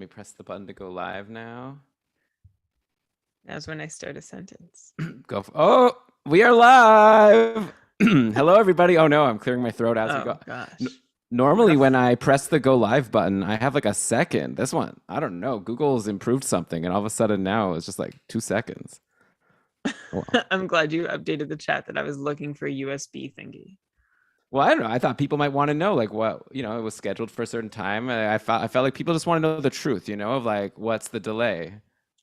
me press the button to go live now. That's when I start a sentence. Oh, we are live. Hello, everybody. Oh no, I'm clearing my throat as we go. Gosh. Normally, when I press the go live button, I have like a second. This one, I don't know. Google's improved something, and all of a sudden now it's just like 2 seconds. Oh. I'm glad you updated the chat that I was looking for a USB thingy. Well, I don't know. I thought people might want to know, like, what, it was scheduled for a certain time. I felt like people just want to know the truth, of like, what's the delay?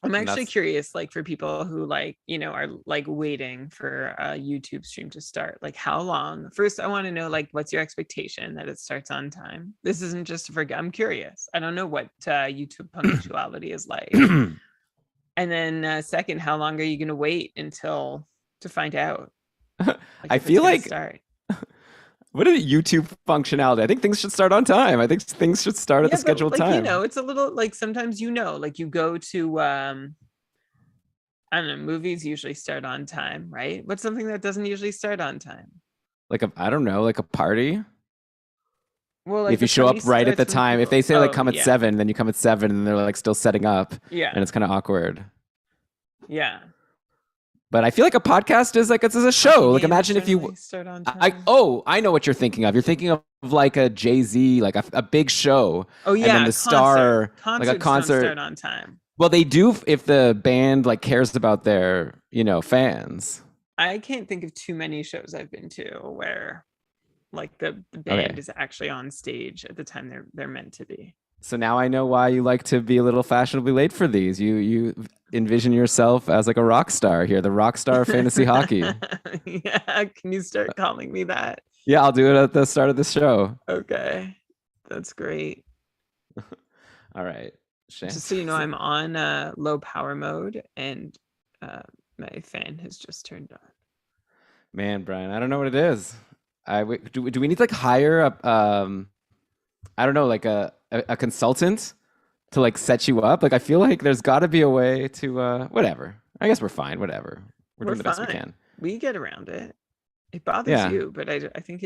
I'm actually curious, like, for people who are like waiting for a YouTube stream to start, like, how long? First, I want to know, like, what's your expectation that it starts on time? This isn't just for, I'm curious. I don't know what YouTube punctuality is like. And then second, how long are you going to wait to find out? Like, I feel like start. What is YouTube functionality? I think things should start on time. I think things should start at the scheduled time. It's a little like sometimes like you go to I don't know, movies usually start on time, right? What's something that doesn't usually start on time? Like I don't know, like a party. Well, like if you show up right at the time, if they say like come at 7, then you come at 7 and they're like still setting up. Yeah. And it's kind of awkward. Yeah. But I feel like a podcast is like it's a show. Like imagine if you start on time. I know what you're thinking of. You're thinking of like a Jay-Z, like a big show. Oh yeah, and then the star, like a concert, start on time. Well, they do if the band like cares about their fans. I can't think of too many shows I've been to where like the band is actually on stage at the time they're meant to be. So now I know why you like to be a little fashionably late for these. You envision yourself as like a rock star here, the rock star of fantasy hockey. Yeah, can you start calling me that? Yeah, I'll do it at the start of the show. Okay, that's great. All right. Just so you know, I'm on low power mode and my fan has just turned on. Man, Brian, I don't know what it is. Do we need to like hire a I don't know, like a consultant to like set you up? Like I feel like there's got to be a way to whatever. I guess we're fine. Whatever. We're doing the best we can. We get around it. It bothers you, but I think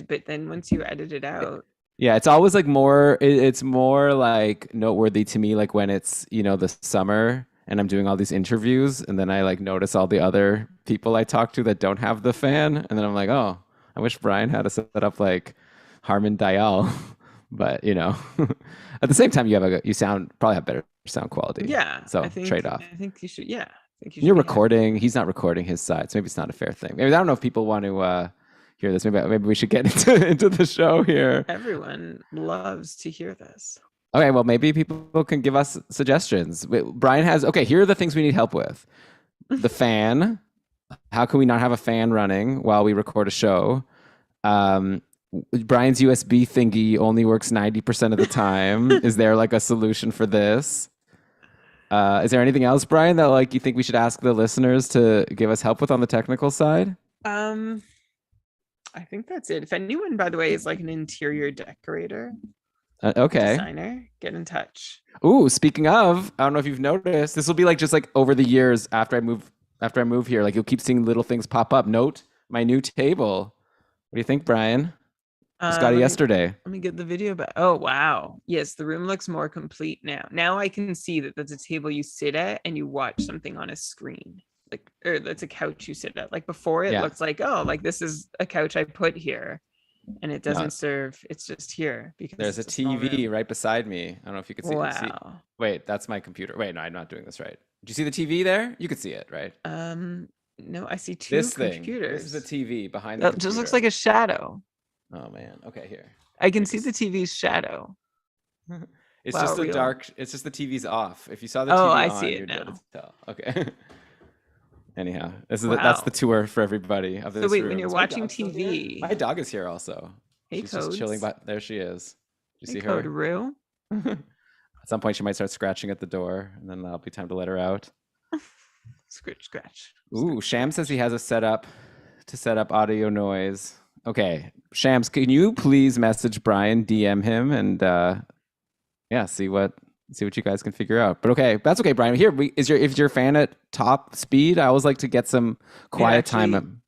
but then once you edit it out. Yeah, it's always like more. It's more like noteworthy to me, like when it's the summer and I'm doing all these interviews, and then I like notice all the other people I talk to that don't have the fan, and then I'm like, oh, I wish Brian had to set up like Harman Dayal. But at the same time, you probably have better sound quality. Yeah. So trade off. I think you should. Yeah. You're recording. He's not recording his side, so maybe it's not a fair thing. Maybe I don't know if people want to hear this. Maybe we should get into the show here. Everyone loves to hear this. Okay, well maybe people can give us suggestions. Brian has here are the things we need help with. The fan. How can we not have a fan running while we record a show? Brian's USB thingy only works 90% of the time. Is there like a solution for this? Is there anything else, Brian, that like you think we should ask the listeners to give us help with on the technical side? I think that's it. If anyone, by the way, is like an interior decorator, designer, get in touch. Ooh, speaking of, I don't know if you've noticed, this will be like just like over the years after I move here, like you'll keep seeing little things pop up. Note my new table. What do you think, Brian? Just got it yesterday. Let me get the video back. Oh, wow. Yes, the room looks more complete now. Now I can see that that's a table you sit at and you watch something on a screen. Or that's a couch you sit at. Like before it looks like, oh, like this is a couch I put here. And it doesn't serve. It's just here. Because there's a TV right beside me. I don't know if you can see it. Wow. Wait, that's my computer. Wait, no, I'm not doing this right. Do you see the TV there? You can see it, right? No, I see two computers. This is a TV behind that just looks like a shadow. Oh man. Okay, here. I can see the TV's shadow. It's just a dark. It's just the TV's off. If you saw the TV I on, see it you'd now. be able to tell. Okay. Anyhow, that's the tour for everybody of this. So wait, room. when you're watching TV, my dog is here also. She's just chilling. But there she is. Do you see her? Rue? At some point, she might start scratching at the door, and then that'll be time to let her out. Scratch. Ooh, Sham says he has a setup to set up audio noise. Okay, Shams, can you please message Brian, DM him, and see what you guys can figure out. But okay, that's okay, Brian. Here, if your fan at top speed, I always like to get some quiet time.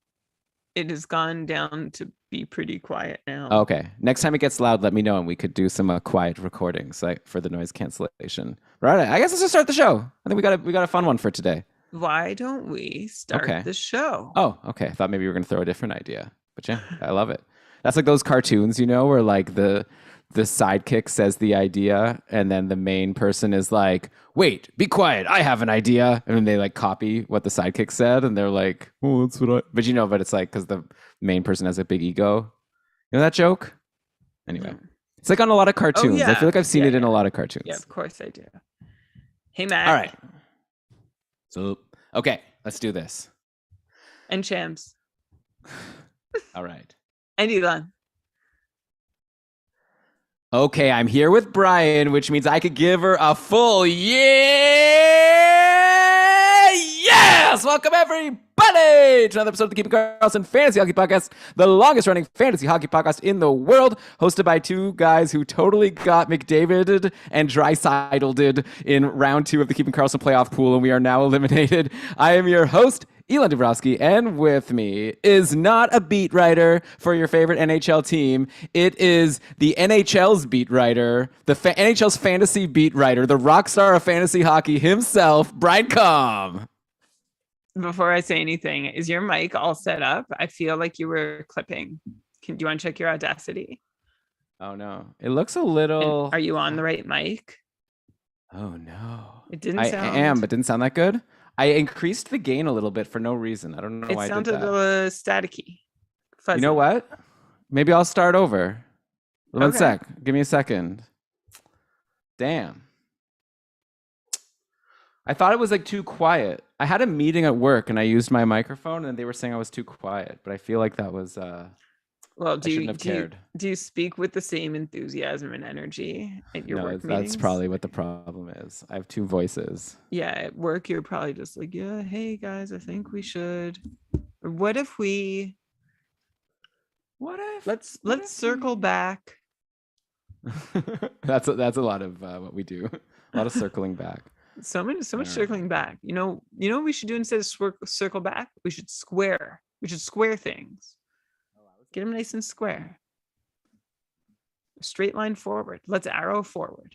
It has gone down to be pretty quiet now. Okay. Next time it gets loud, let me know and we could do some quiet recordings like for the noise cancellation. Right. I guess let's just start the show. I think we got a fun one for today. Why don't we start Okay. the show? Oh, okay. I thought maybe you were gonna throw a different idea. But yeah, I love it. That's like those cartoons, where like the sidekick says the idea and then the main person is like, wait, be quiet, I have an idea. And then they like copy what the sidekick said and they're like, oh, that's what I but it's like because the main person has a big ego. You know that joke? Anyway. It's like on a lot of cartoons. yeah. I feel like I've seen Yeah, it in yeah. a lot of cartoons. Yeah, of course I do. Hey, Matt. All right. So, okay, let's do this. And Shams. All right. And Elon. Okay, I'm here with Brian, which means I could give her a full yeah! Yes! Welcome everybody to another episode of the Keeping Karlsson Fantasy Hockey Podcast, the longest running fantasy hockey podcast in the world, hosted by two guys who totally got McDavided and Draisaitl in round 2 of the Keeping Karlsson playoff pool, and we are now eliminated. I am your host, Elon Dabrowski, and with me is not a beat writer for your favorite NHL team. It is the NHL's beat writer, the NHL's fantasy beat writer, the rock star of fantasy hockey himself, Brian Com. Before I say anything, is your mic all set up? I feel like you were clipping. Do you want to check your Audacity? Oh, no. It looks a little... And are you on the right mic? Oh, no. It didn't sound... I am, but didn't sound that good? I increased the gain a little bit for no reason. I don't know why I did that. It sounded a little staticky. Fuzzy. You know what? Maybe I'll start over. One sec. Give me a second. Damn. I thought it was like too quiet. I had a meeting at work and I used my microphone and they were saying I was too quiet, but I feel like that was well, do you speak with the same enthusiasm and energy at your work meetings? That's probably what the problem is. I have two voices. Yeah, at work you're probably just like, yeah, hey guys, I think we should. What if let's circle back. That's a lot of what we do. A lot of circling back. So much circling back. You know what we should do instead of circle back? We should square. We should square things. Get them nice and square. A straight line forward. Let's arrow forward.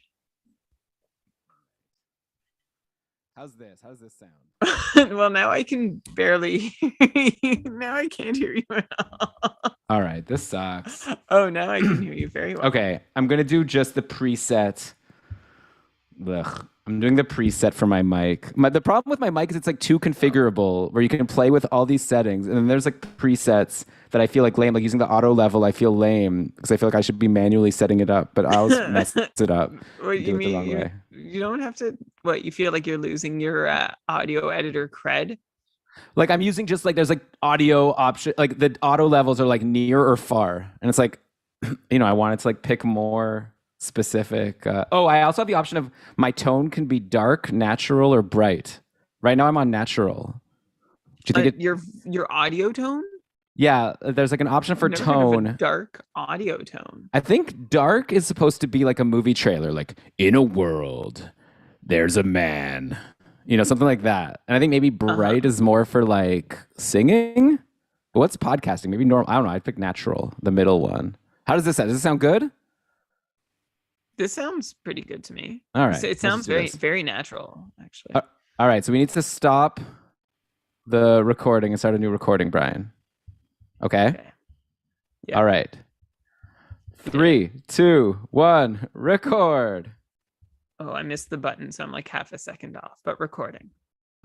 How's this sound? Well, now I can barely. Now I can't hear you at all. All right, this sucks. Oh, now I can hear you very well. Okay, I'm gonna do just the preset. Ugh. I'm doing the preset for my mic. The problem with my mic is it's like too configurable where you can play with all these settings. And then there's like presets that I feel like lame. Like using the auto level, I feel lame because I feel like I should be manually setting it up, but I always mess it up. What you mean? You don't have to. What, you feel like you're losing your audio editor cred? Like I'm using just like there's like audio option, like the auto levels are like near or far. And it's like, I wanted to like pick more specific. I also have the option of my tone can be dark, natural, or bright. Right now I'm on natural. Do you think your audio tone? Yeah, there's like an option for tone. Dark audio tone. I think dark is supposed to be like a movie trailer, like in a world, there's a man. Something like that. And I think maybe bright is more for like singing. But what's podcasting? Maybe normal. I don't know. I'd pick natural, the middle one. How does this sound? Does this sound good? This sounds pretty good to me. All right. It sounds very, very natural, actually. All right. So we need to stop the recording and start a new recording, Brian. Okay? Yeah. All right. 3, 2, 1, record. Oh, I missed the button, so I'm like half a second off, but recording.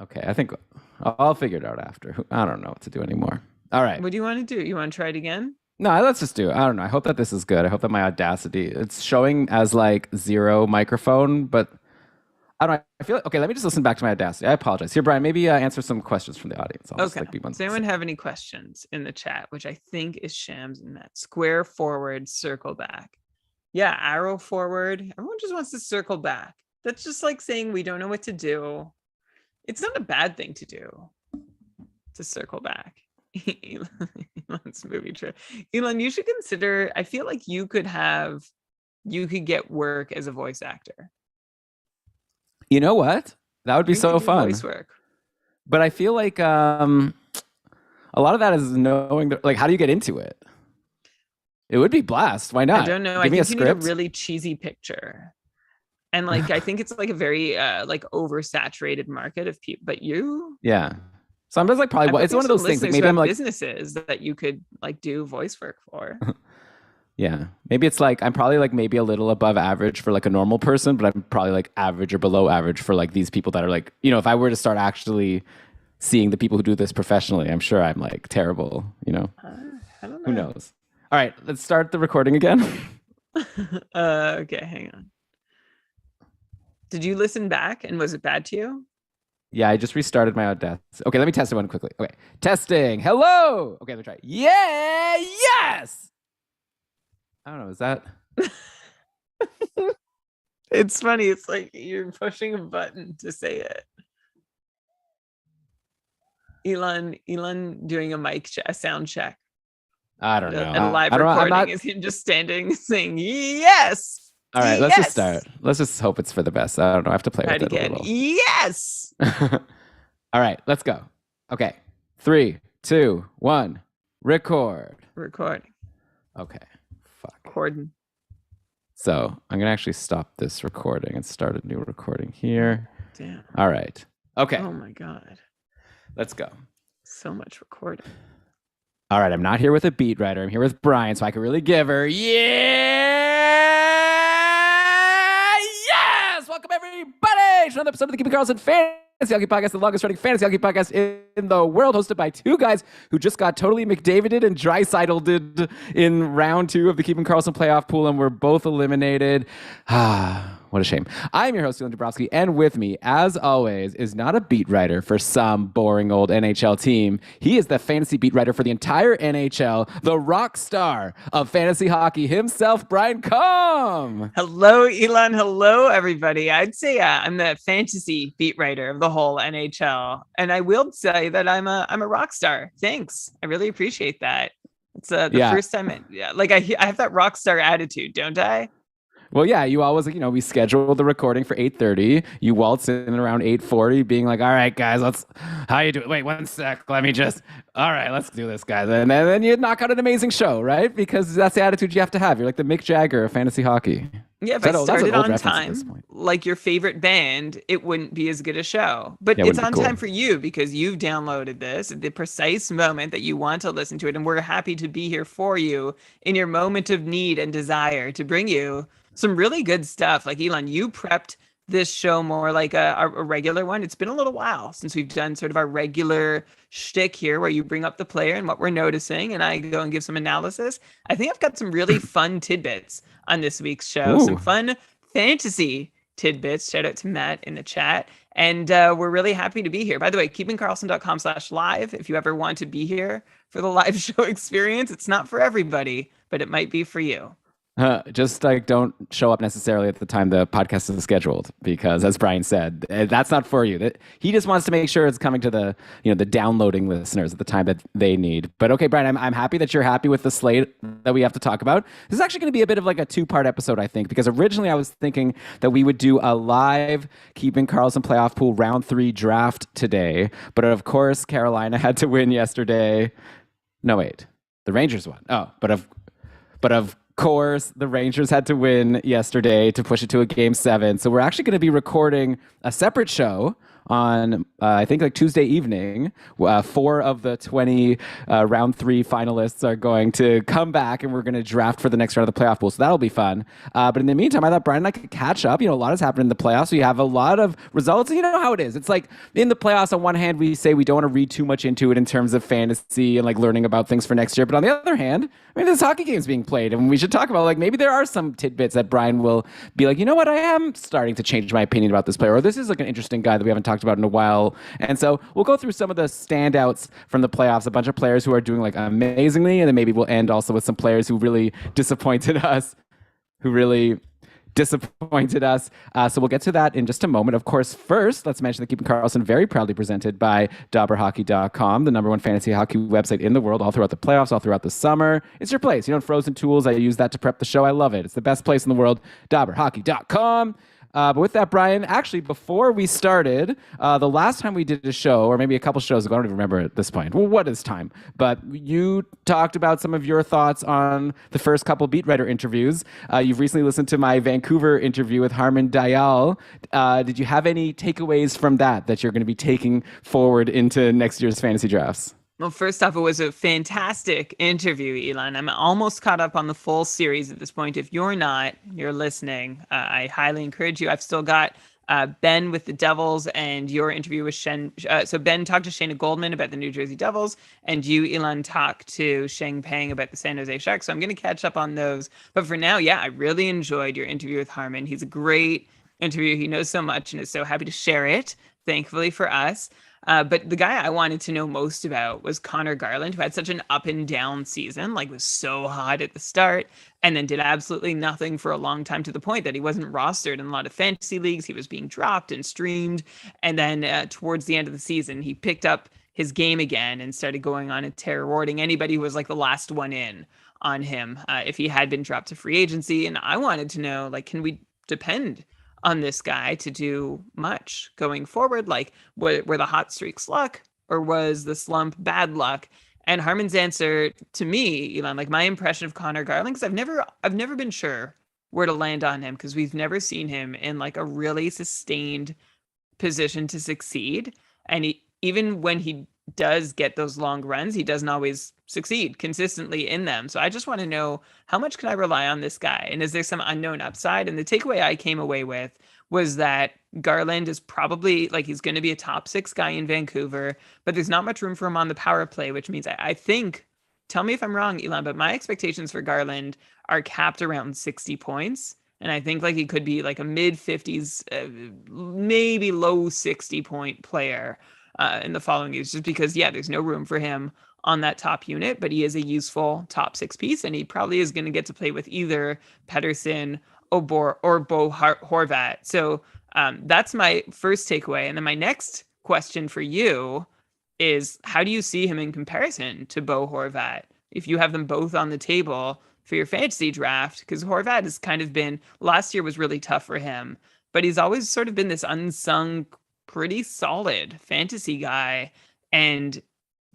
Okay. I think I'll figure it out after. I don't know what to do anymore. All right. What do you want to do? You want to try it again? No, let's just do it. I don't know. I hope that this is good. I hope that my Audacity, it's showing as like 0 microphone, but I don't know. I feel like, okay, let me just listen back to my Audacity. I apologize. Here, Brian, maybe answer some questions from the audience. Okay. Does anyone have any questions in the chat, which I think is Shams and Matt? Square forward, circle back. Yeah, arrow forward. Everyone just wants to circle back. That's just like saying we don't know what to do. It's not a bad thing to do, to circle back. Elon's movie trip. Elon, you should consider. I feel like you could get work as a voice actor. You know what? That would be so fun. Voice work. But I feel like a lot of that is knowing, like, how do you get into it? It would be blast. Why I not? don't know. I Give me a think you need a script. really cheesy picture. And like I think it's like a very like oversaturated market of people. But you, Yeah. So I'm just like probably I bet it's we have one of some those things. Like listeners who maybe I'm have like, businesses that you could like do voice work for. yeah, maybe it's like I'm probably like maybe a little above average for like a normal person, but I'm probably like average or below average for like these people that are like, if I were to start actually seeing the people who do this professionally, I'm sure I'm like terrible, I don't Who know. knows? All right, let's start the recording again. Okay, hang on. Did you listen back and was it bad to you? Yeah, I just restarted my Audacity. Okay, let me test it one quickly. Okay, testing. Hello. Okay, let me try. Yeah, yes. I don't know. Is that? It's funny. It's like you're pushing a button to say it. Elon doing a sound check I don't know. at a live I don't know. I'm recording not. is him just standing saying yes. All right, let's just Yes. start. Let's just hope it's for the best. I don't know. I have to play Try with it it a again. little. Yes. All right, let's go. Okay, 3, 2, 1, record. Recording. Okay, fuck. Recording. So I'm gonna actually stop this recording and start a new recording here. Damn. All right. Okay. Oh my God. Let's go. So much recording. All right, I'm not here with a beat writer. I'm here with Brian, so I can really give her. Yeah! Yes! Welcome, everybody, to another episode of the Keeping Karlsson Fantasy Hockey Podcast, the longest running fantasy hockey podcast in the world, hosted by two guys who just got totally McDavided and Draisaitl in round 2 of the Keeping Karlsson playoff pool, and we're both eliminated. What a shame. I'm your host, Dylan Dabrowski, and with me, as always, is not a beat writer for some boring old NHL team. He is the fantasy beat writer for the entire NHL, the rock star of fantasy hockey himself, Brian Com. Hello, Elon. Hello, everybody. I'd say I'm the fantasy beat writer of the whole NHL, and I will say that I'm a rock star. Thanks. I really appreciate that. It's the first time. I have that rock star attitude, don't I? Well, yeah, you always, we scheduled the recording for 8:30. You waltz in around 8:40 being like, all right, guys, how you doing? Wait, 1 sec. All right, let's do this, guys. And then you knock out an amazing show, right? Because that's the attitude you have to have. You're like the Mick Jagger of fantasy hockey. Yeah, if I started on time, like your favorite band, it wouldn't be as good a show. But it's on time for you because you've downloaded this at the precise moment that you want to listen to it. And we're happy to be here for you in your moment of need and desire to bring you some really good stuff. Like Elon, you prepped this show more like a regular one. It's been a little while since we've done sort of our regular shtick here where you bring up the player and what we're noticing and I go and give some analysis. I think I've got some really fun tidbits on this week's show. Ooh. Some fun fantasy tidbits. Shout out to Matt in the chat. And we're really happy to be here. By the way, keepingkarlsson.com/live. If you ever want to be here for the live show experience, it's not for everybody, but it might be for you. Just like don't show up necessarily at the time the podcast is scheduled, because as Brian said, that's not for you. He just wants to make sure it's coming to the the downloading listeners at the time that they need. But okay, Brian, I'm happy that you're happy with the slate that we have to talk about. This is actually going to be a bit of like a 2-part episode, I think, because originally I was thinking that we would do a live Keeping Karlsson playoff pool round 3 draft today, but of course Carolina had to win yesterday. No, wait, the Rangers won. Oh, but of course, the Rangers had to win yesterday to push it to a game 7. So we're actually going to be recording a separate show on, I think, like Tuesday evening. 4 of the 20 round 3 finalists are going to come back, and we're going to draft for the next round of the playoff pool. So that'll be fun. But in the meantime, I thought Brian and I could catch up. A lot has happened in the playoffs. So you have a lot of results. And you know how it is. It's like in the playoffs, on one hand, we say we don't want to read too much into it in terms of fantasy and like learning about things for next year. But on the other hand, this hockey game's being played, and we should talk about like maybe there are some tidbits that Brian will be like, you know what, I am starting to change my opinion about this player, or this is like an interesting guy that we haven't talked about in a while. And so we'll go through some of the standouts from the playoffs, a bunch of players who are doing like amazingly, and then maybe we'll end also with some players who really disappointed us. So we'll get to that in just a moment. Of course, first, let's mention that Keeping Karlsson very proudly presented by DobberHockey.com, the #1 fantasy hockey website in the world, all throughout the playoffs, all throughout the summer. It's your place. Frozen tools. I use that to prep the show. I love it. It's the best place in the world. DobberHockey.com. But with that, Brian, actually, before we started, the last time we did a show, or maybe a couple shows ago, I don't even remember at this point. Well, what is time? But you talked about some of your thoughts on the first couple beat writer interviews. You've recently listened to my Vancouver interview with Harman Dayal. Did you have any takeaways from that you're going to be taking forward into next year's fantasy drafts? Well, first off, it was a fantastic interview, Elon. I'm almost caught up on the full series at this point. If you're not, you're listening. I highly encourage you. I've still got Ben with the Devils and your interview with Shen. So Ben talked to Shayna Goldman about the New Jersey Devils, and you, Elon, talked to Sheng Peng about the San Jose Sharks. So I'm going to catch up on those. But for now, yeah, I really enjoyed your interview with Harman. He's a great interview. He knows so much and is so happy to share it, thankfully for us. But the guy I wanted to know most about was Connor Garland, who had such an up and down season, like was so hot at the start and then did absolutely nothing for a long time to the point that he wasn't rostered in a lot of fantasy leagues. He was being dropped and streamed. And then towards the end of the season, he picked up his game again and started going on a tear, rewarding anybody who was like the last one in on him if he had been dropped to free agency. And I wanted to know, like, can we depend on this guy to do much going forward? Like, were the hot streaks luck or was the slump bad luck? And Harmon's answer to me, Elon, like my impression of Connor Garland, because I've never been sure where to land on him because we've never seen him in like a really sustained position to succeed. And even when he does get those long runs, he doesn't always succeed consistently in them. So I just want to know, how much can I rely on this guy? And is there some unknown upside? And the takeaway I came away with was that Garland is probably like he's going to be a top six guy in Vancouver, but there's not much room for him on the power play, which means I think, tell me if I'm wrong, Elon, but my expectations for Garland are capped around 60 points. And I think like he could be like a mid 50s, maybe low 60-point player in the following years, just because, yeah, there's no room for him on that top unit, but he is a useful top six piece, and he probably is going to get to play with either Pedersen or Bo Horvat. So that's my first takeaway. And then my next question for you is, how do you see him in comparison to Bo Horvat? If you have them both on the table for your fantasy draft, because Horvat has kind of been, last year was really tough for him, but he's always sort of been this unsung, pretty solid fantasy guy. And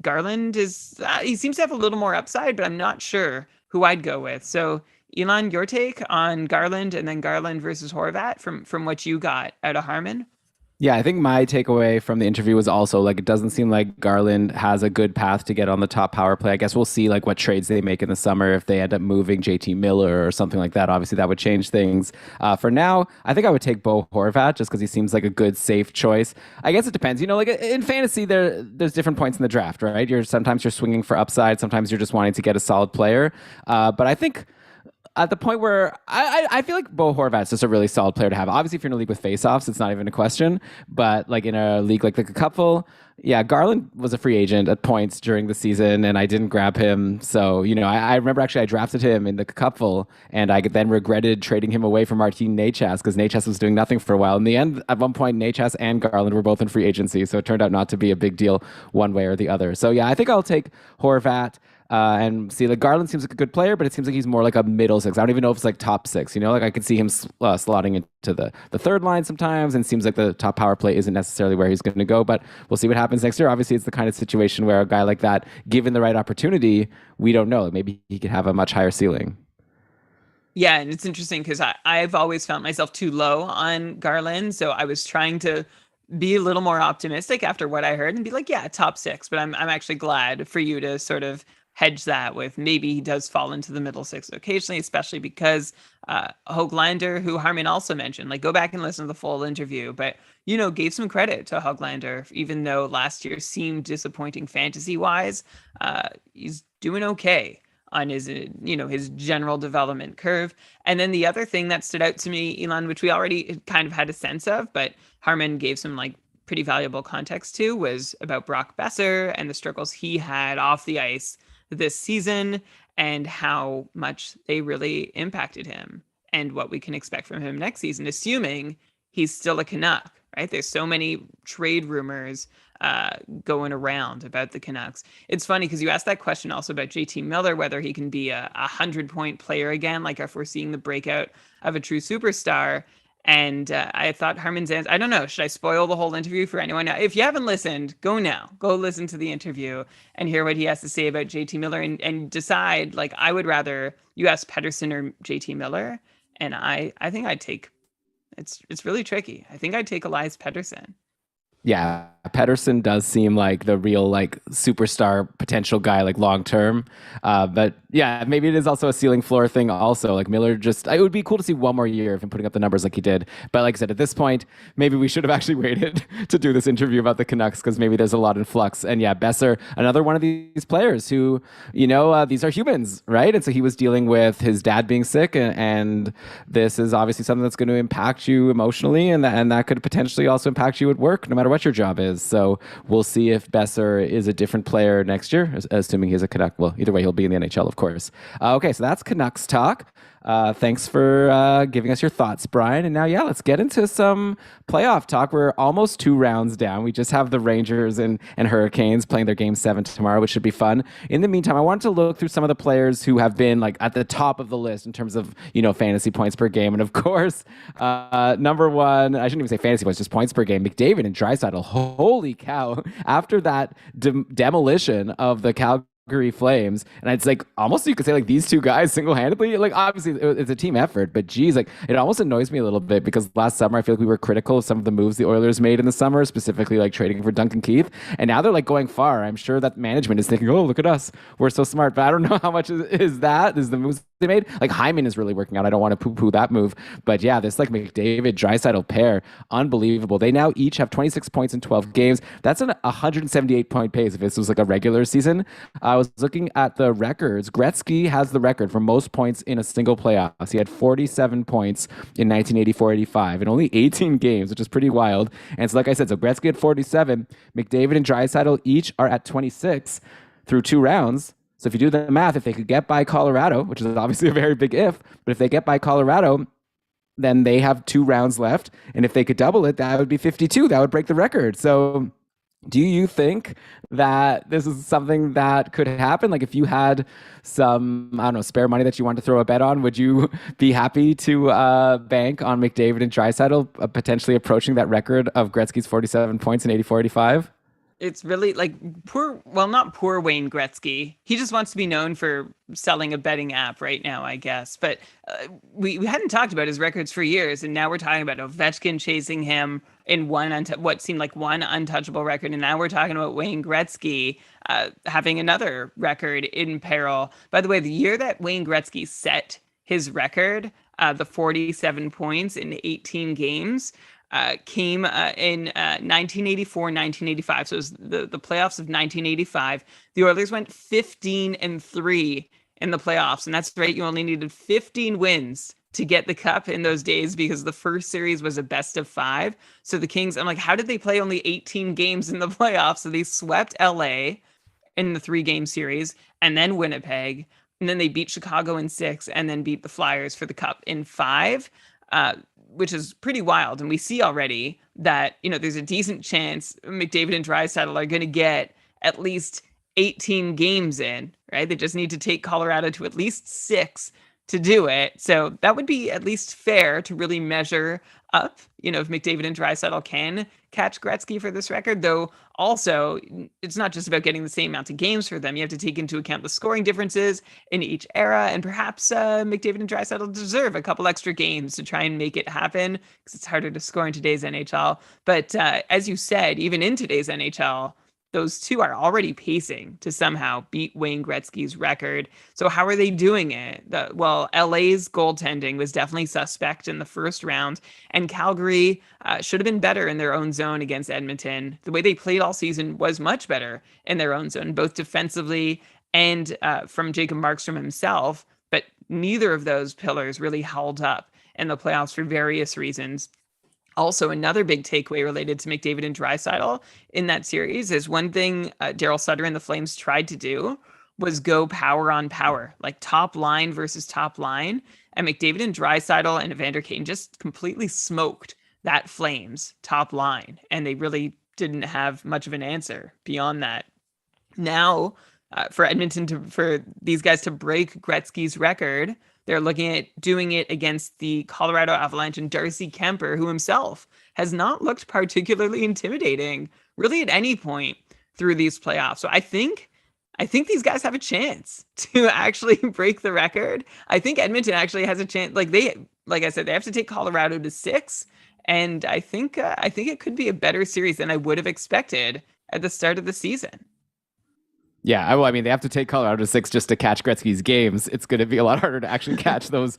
Garland is, he seems to have a little more upside, but I'm not sure who I'd go with. So, Elon, your take on Garland and then Garland versus Horvat from what you got out of Harman? Yeah, I think my takeaway from the interview was also like it doesn't seem like Garland has a good path to get on the top power play. I guess we'll see like what trades they make in the summer if they end up moving JT Miller or something like that. Obviously, that would change things. For now, I think I would take Bo Horvat just because he seems like a good, safe choice. I guess it depends. You know, like in fantasy, there's different points in the draft, right? Sometimes you're swinging for upside, sometimes you're just wanting to get a solid player. But I think at the point where I feel like Bo Horvat's just a really solid player to have. Obviously, if you're in a league with faceoffs, it's not even a question. But like in a league like the Cupful, yeah, Garland was a free agent at points during the season, and I didn't grab him. So, you know, I remember actually I drafted him in the Cupful, and I then regretted trading him away from Martin Necas because Necas was doing nothing for a while. In the end, at one point, Necas and Garland were both in free agency, so it turned out not to be a big deal one way or the other. So, yeah, I think I'll take Horvat. And see, like Garland seems like a good player, but it seems like he's more like a middle six. I don't even know if it's like top six. You know, like I could see him slotting into the third line sometimes, and seems like the top power play isn't necessarily where he's going to go. But we'll see what happens next year. Obviously, it's the kind of situation where a guy like that, given the right opportunity, we don't know. Maybe he could have a much higher ceiling. Yeah, and it's interesting because I've always found myself too low on Garland. So I was trying to be a little more optimistic after what I heard and be like, yeah, top six. But I'm actually glad for you to sort of hedge that with maybe he does fall into the middle six occasionally, especially because Hoglander, who Harman also mentioned, like go back and listen to the full interview, but you know, gave some credit to Hoglander, even though last year seemed disappointing fantasy wise. He's doing okay on his, you know, his general development curve. And then the other thing that stood out to me, Elon, which we already kind of had a sense of, but Harman gave some like pretty valuable context to, was about Brock Besser and the struggles he had off the ice this season and how much they really impacted him and what we can expect from him next season, assuming he's still a Canuck, right? There's so many trade rumors going around about the Canucks. It's funny because you asked that question also about JT Miller, whether he can be a 100-point player again, like if we're seeing the breakout of a true superstar. And I thought Harman's answer, I don't know, should I spoil the whole interview for anyone? Now, if you haven't listened, go now. Go listen to the interview and hear what he has to say about JT Miller and decide, like, I would rather you ask Pedersen or JT Miller. And I think I'd take, it's really tricky. I think I'd take Elias Pedersen. Yeah, Pedersen does seem like the real like superstar potential guy like long term. But yeah, maybe it is also a ceiling floor thing. Also, like Miller, just it would be cool to see one more year of him putting up the numbers like he did. But like I said, at this point, maybe we should have actually waited to do this interview about the Canucks because maybe there's a lot in flux. And yeah, Besser, another one of these players who these are humans, right? And so he was dealing with his dad being sick, and this is obviously something that's going to impact you emotionally, and that could potentially also impact you at work, no matter what your job is. So we'll see if Besser is a different player next year, assuming he's a Canuck. Well, either way, he'll be in the NHL, of course. Okay, so that's Canucks talk. Thanks for giving us your thoughts, Brian. And now, yeah, let's get into some playoff talk. We're almost 2 rounds down. We just have the Rangers and Hurricanes playing their game 7 tomorrow, which should be fun. In the meantime, I wanted to look through some of the players who have been like at the top of the list in terms of, fantasy points per game. And of course, number one, I shouldn't even say fantasy points, just points per game, McDavid and Draisaitl. Holy cow. After that demolition of the Calgary Flames, and it's like almost you could say like these two guys single-handedly, like obviously it's a team effort, but geez, like it almost annoys me a little bit because last summer I feel like we were critical of some of the moves the Oilers made in the summer, specifically like trading for Duncan Keith, and now they're like going far. I'm sure that management is thinking, oh, look at us, we're so smart, but I don't know how much is the moves they made. Like Hyman is really working out. I don't want to poo-poo that move, but yeah, this like McDavid Draisaitl pair, unbelievable. They now each have 26 points in 12 games. That's an 178 point pace if this was like a regular season. I was looking at the records. Gretzky has the record for most points in a single playoffs. He had 47 points in 1984-85 in only 18 games, which is pretty wild. And so, like I said, so Gretzky at 47, McDavid and Draisaitl each are at 26 through 2 rounds. So if you do the math, if they could get by Colorado, which is obviously a very big if, but if they get by Colorado, then they have 2 rounds left. And if they could double it, that would be 52. That would break the record. So do you think that this is something that could happen? Like if you had some, I don't know, spare money that you want to throw a bet on, would you be happy to bank on McDavid and Draisaitl potentially approaching that record of Gretzky's 47 points in 84-85? It's really like not poor Wayne Gretzky. He just wants to be known for selling a betting app right now, I guess. But we hadn't talked about his records for years, and now we're talking about Ovechkin chasing him in what seemed like one untouchable record, and now we're talking about Wayne Gretzky having another record in peril. By the way, the year that Wayne Gretzky set his record, the 47 points in 18 games, came in 1984, 1985. So it was the playoffs of 1985. The Oilers went 15-3 in the playoffs. And that's right. You only needed 15 wins to get the cup in those days because the first series was a best of 5. So the Kings, I'm like, how did they play only 18 games in the playoffs? So they swept LA in the 3-game series and then Winnipeg. And then they beat Chicago in 6 and then beat the Flyers for the cup in 5. Which is pretty wild. And we see already that, there's a decent chance McDavid and Draisaitl are going to get at least 18 games in, right? They just need to take Colorado to at least 6 to do it. So that would be at least fair to really measure up, if McDavid and Draisaitl can catch Gretzky for this record, though also it's not just about getting the same amount of games for them. You have to take into account the scoring differences in each era, and perhaps McDavid and Draisaitl deserve a couple extra games to try and make it happen because it's harder to score in today's NHL. But as you said, even in today's NHL, those two are already pacing to somehow beat Wayne Gretzky's record. So how are they doing it? LA's goaltending was definitely suspect in the first round, and Calgary should have been better in their own zone against Edmonton. The way they played all season was much better in their own zone, both defensively and from Jacob Markstrom himself, but neither of those pillars really held up in the playoffs for various reasons. Also, another big takeaway related to McDavid and Draisaitl in that series is one thing Daryl Sutter and the Flames tried to do was go power on power, like top line versus top line. And McDavid and Draisaitl and Evander Kane just completely smoked that Flames top line. And they really didn't have much of an answer beyond that. Now, for Edmonton for these guys to break Gretzky's record, They're looking at doing it against the Colorado Avalanche and Darcy Kemper, who himself has not looked particularly intimidating really at any point through these playoffs. So I think these guys have a chance to actually break the record. I think Edmonton actually has a chance. Like I said, they have to take Colorado to 6, and I think it could be a better series than I would have expected at the start of the season. Yeah, well, I mean, they have to take Colorado to 6 just to catch Gretzky's games. It's going to be a lot harder to actually catch those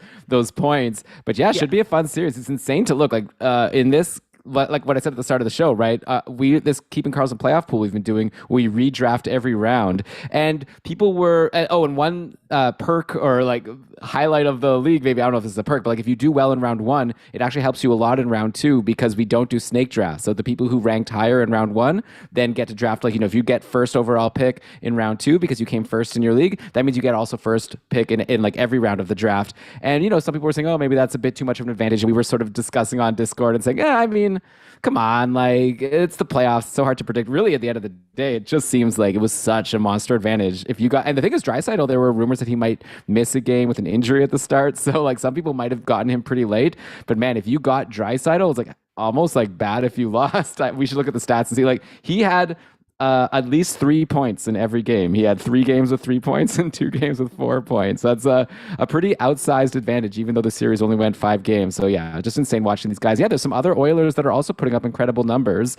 points. But yeah, it Yeah. should be a fun series. It's insane to look like in this. Like what I said at the start of the show, right? We this keeping Karlsson playoff pool we've been doing. We redraft every round, and people were and one perk or like highlight of the league. Maybe I don't know if this is a perk, but like if you do well in round 1, it actually helps you a lot in round 2 because we don't do snake drafts. So the people who ranked higher in round 1 then get to draft. Like if you get first overall pick in round 2 because you came first in your league, that means you get also first pick in like every round of the draft. And some people were saying, oh, maybe that's a bit too much of an advantage. And we were sort of discussing on Discord and saying, yeah, I mean, come on, like it's the playoffs, it's so hard to predict. Really, at the end of the day, it just seems like it was such a monster advantage. If you got, and the thing is, Draisaitl, there were rumors that he might miss a game with an injury at the start, so like some people might have gotten him pretty late. But man, if you got Draisaitl, it's like almost like bad if you lost. We should look at the stats and see like he had at least 3 points in every game. He had 3 games with 3 points and 2 games with 4 points. That's a pretty outsized advantage, even though the series only went 5 games. So yeah, just insane watching these guys. Yeah, there's some other Oilers that are also putting up incredible numbers.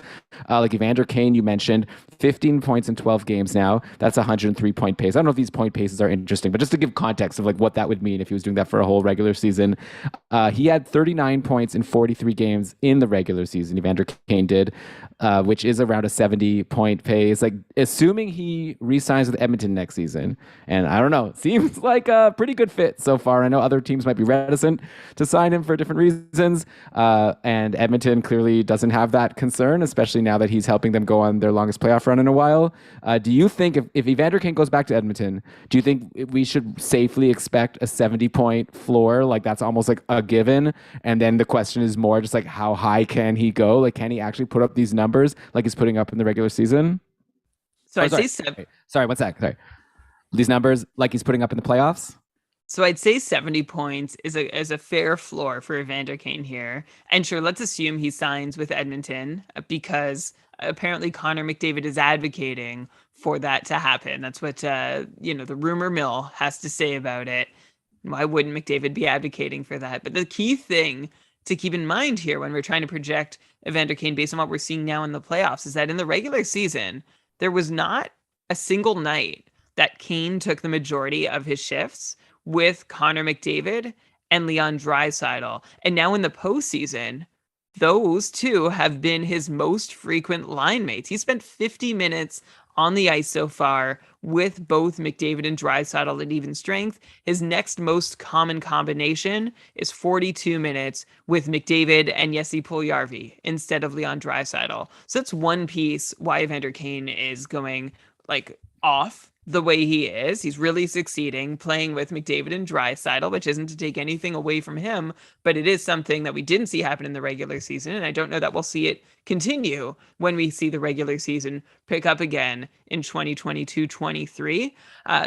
Like Evander Kane, you mentioned, 15 points in 12 games now. That's a 103-point pace. I don't know if these point paces are interesting, but just to give context of like what that would mean if he was doing that for a whole regular season. He had 39 points in 43 games in the regular season. Evander Kane did, which is around a 70-point pace. Like, assuming he re-signs with Edmonton next season, and I don't know, it seems like a pretty good fit so far. I know other teams might be reticent to sign him for different reasons, and Edmonton clearly doesn't have that concern, especially now that he's helping them go on their longest playoff run in a while. Do you think if Evander Kane goes back to Edmonton, do you think we should safely expect a 70-point floor? Like, that's almost like a given. And then the question is more just like, how high can he go? Like, can he actually put up these numbers like he's putting up in the regular season? So Oh, I'd sorry. say seven. Sorry, one sec. Sorry. These numbers like he's putting up in the playoffs? So I'd say 70 points is a fair floor for Evander Kane here. And sure, let's assume he signs with Edmonton because apparently Connor McDavid is advocating for that to happen. That's what the rumor mill has to say about it. Why wouldn't McDavid be advocating for that? But the key thing to keep in mind here when we're trying to project Evander Kane based on what we're seeing now in the playoffs is that in the regular season, there was not a single night that Kane took the majority of his shifts with Connor McDavid and Leon Draisaitl. And now in the postseason, those two have been his most frequent line mates. He spent 50 minutes on the ice so far with both McDavid and Draisaitl at even strength. His next most common combination is 42 minutes with McDavid and Jesse Puljujarvi instead of Leon Draisaitl. So that's one piece why Evander Kane is going like off the way he is. He's really succeeding playing with McDavid and Draisaitl, which isn't to take anything away from him, but it is something that we didn't see happen in the regular season, and I don't know that we'll see it continue when we see the regular season pick up again in 2022-23.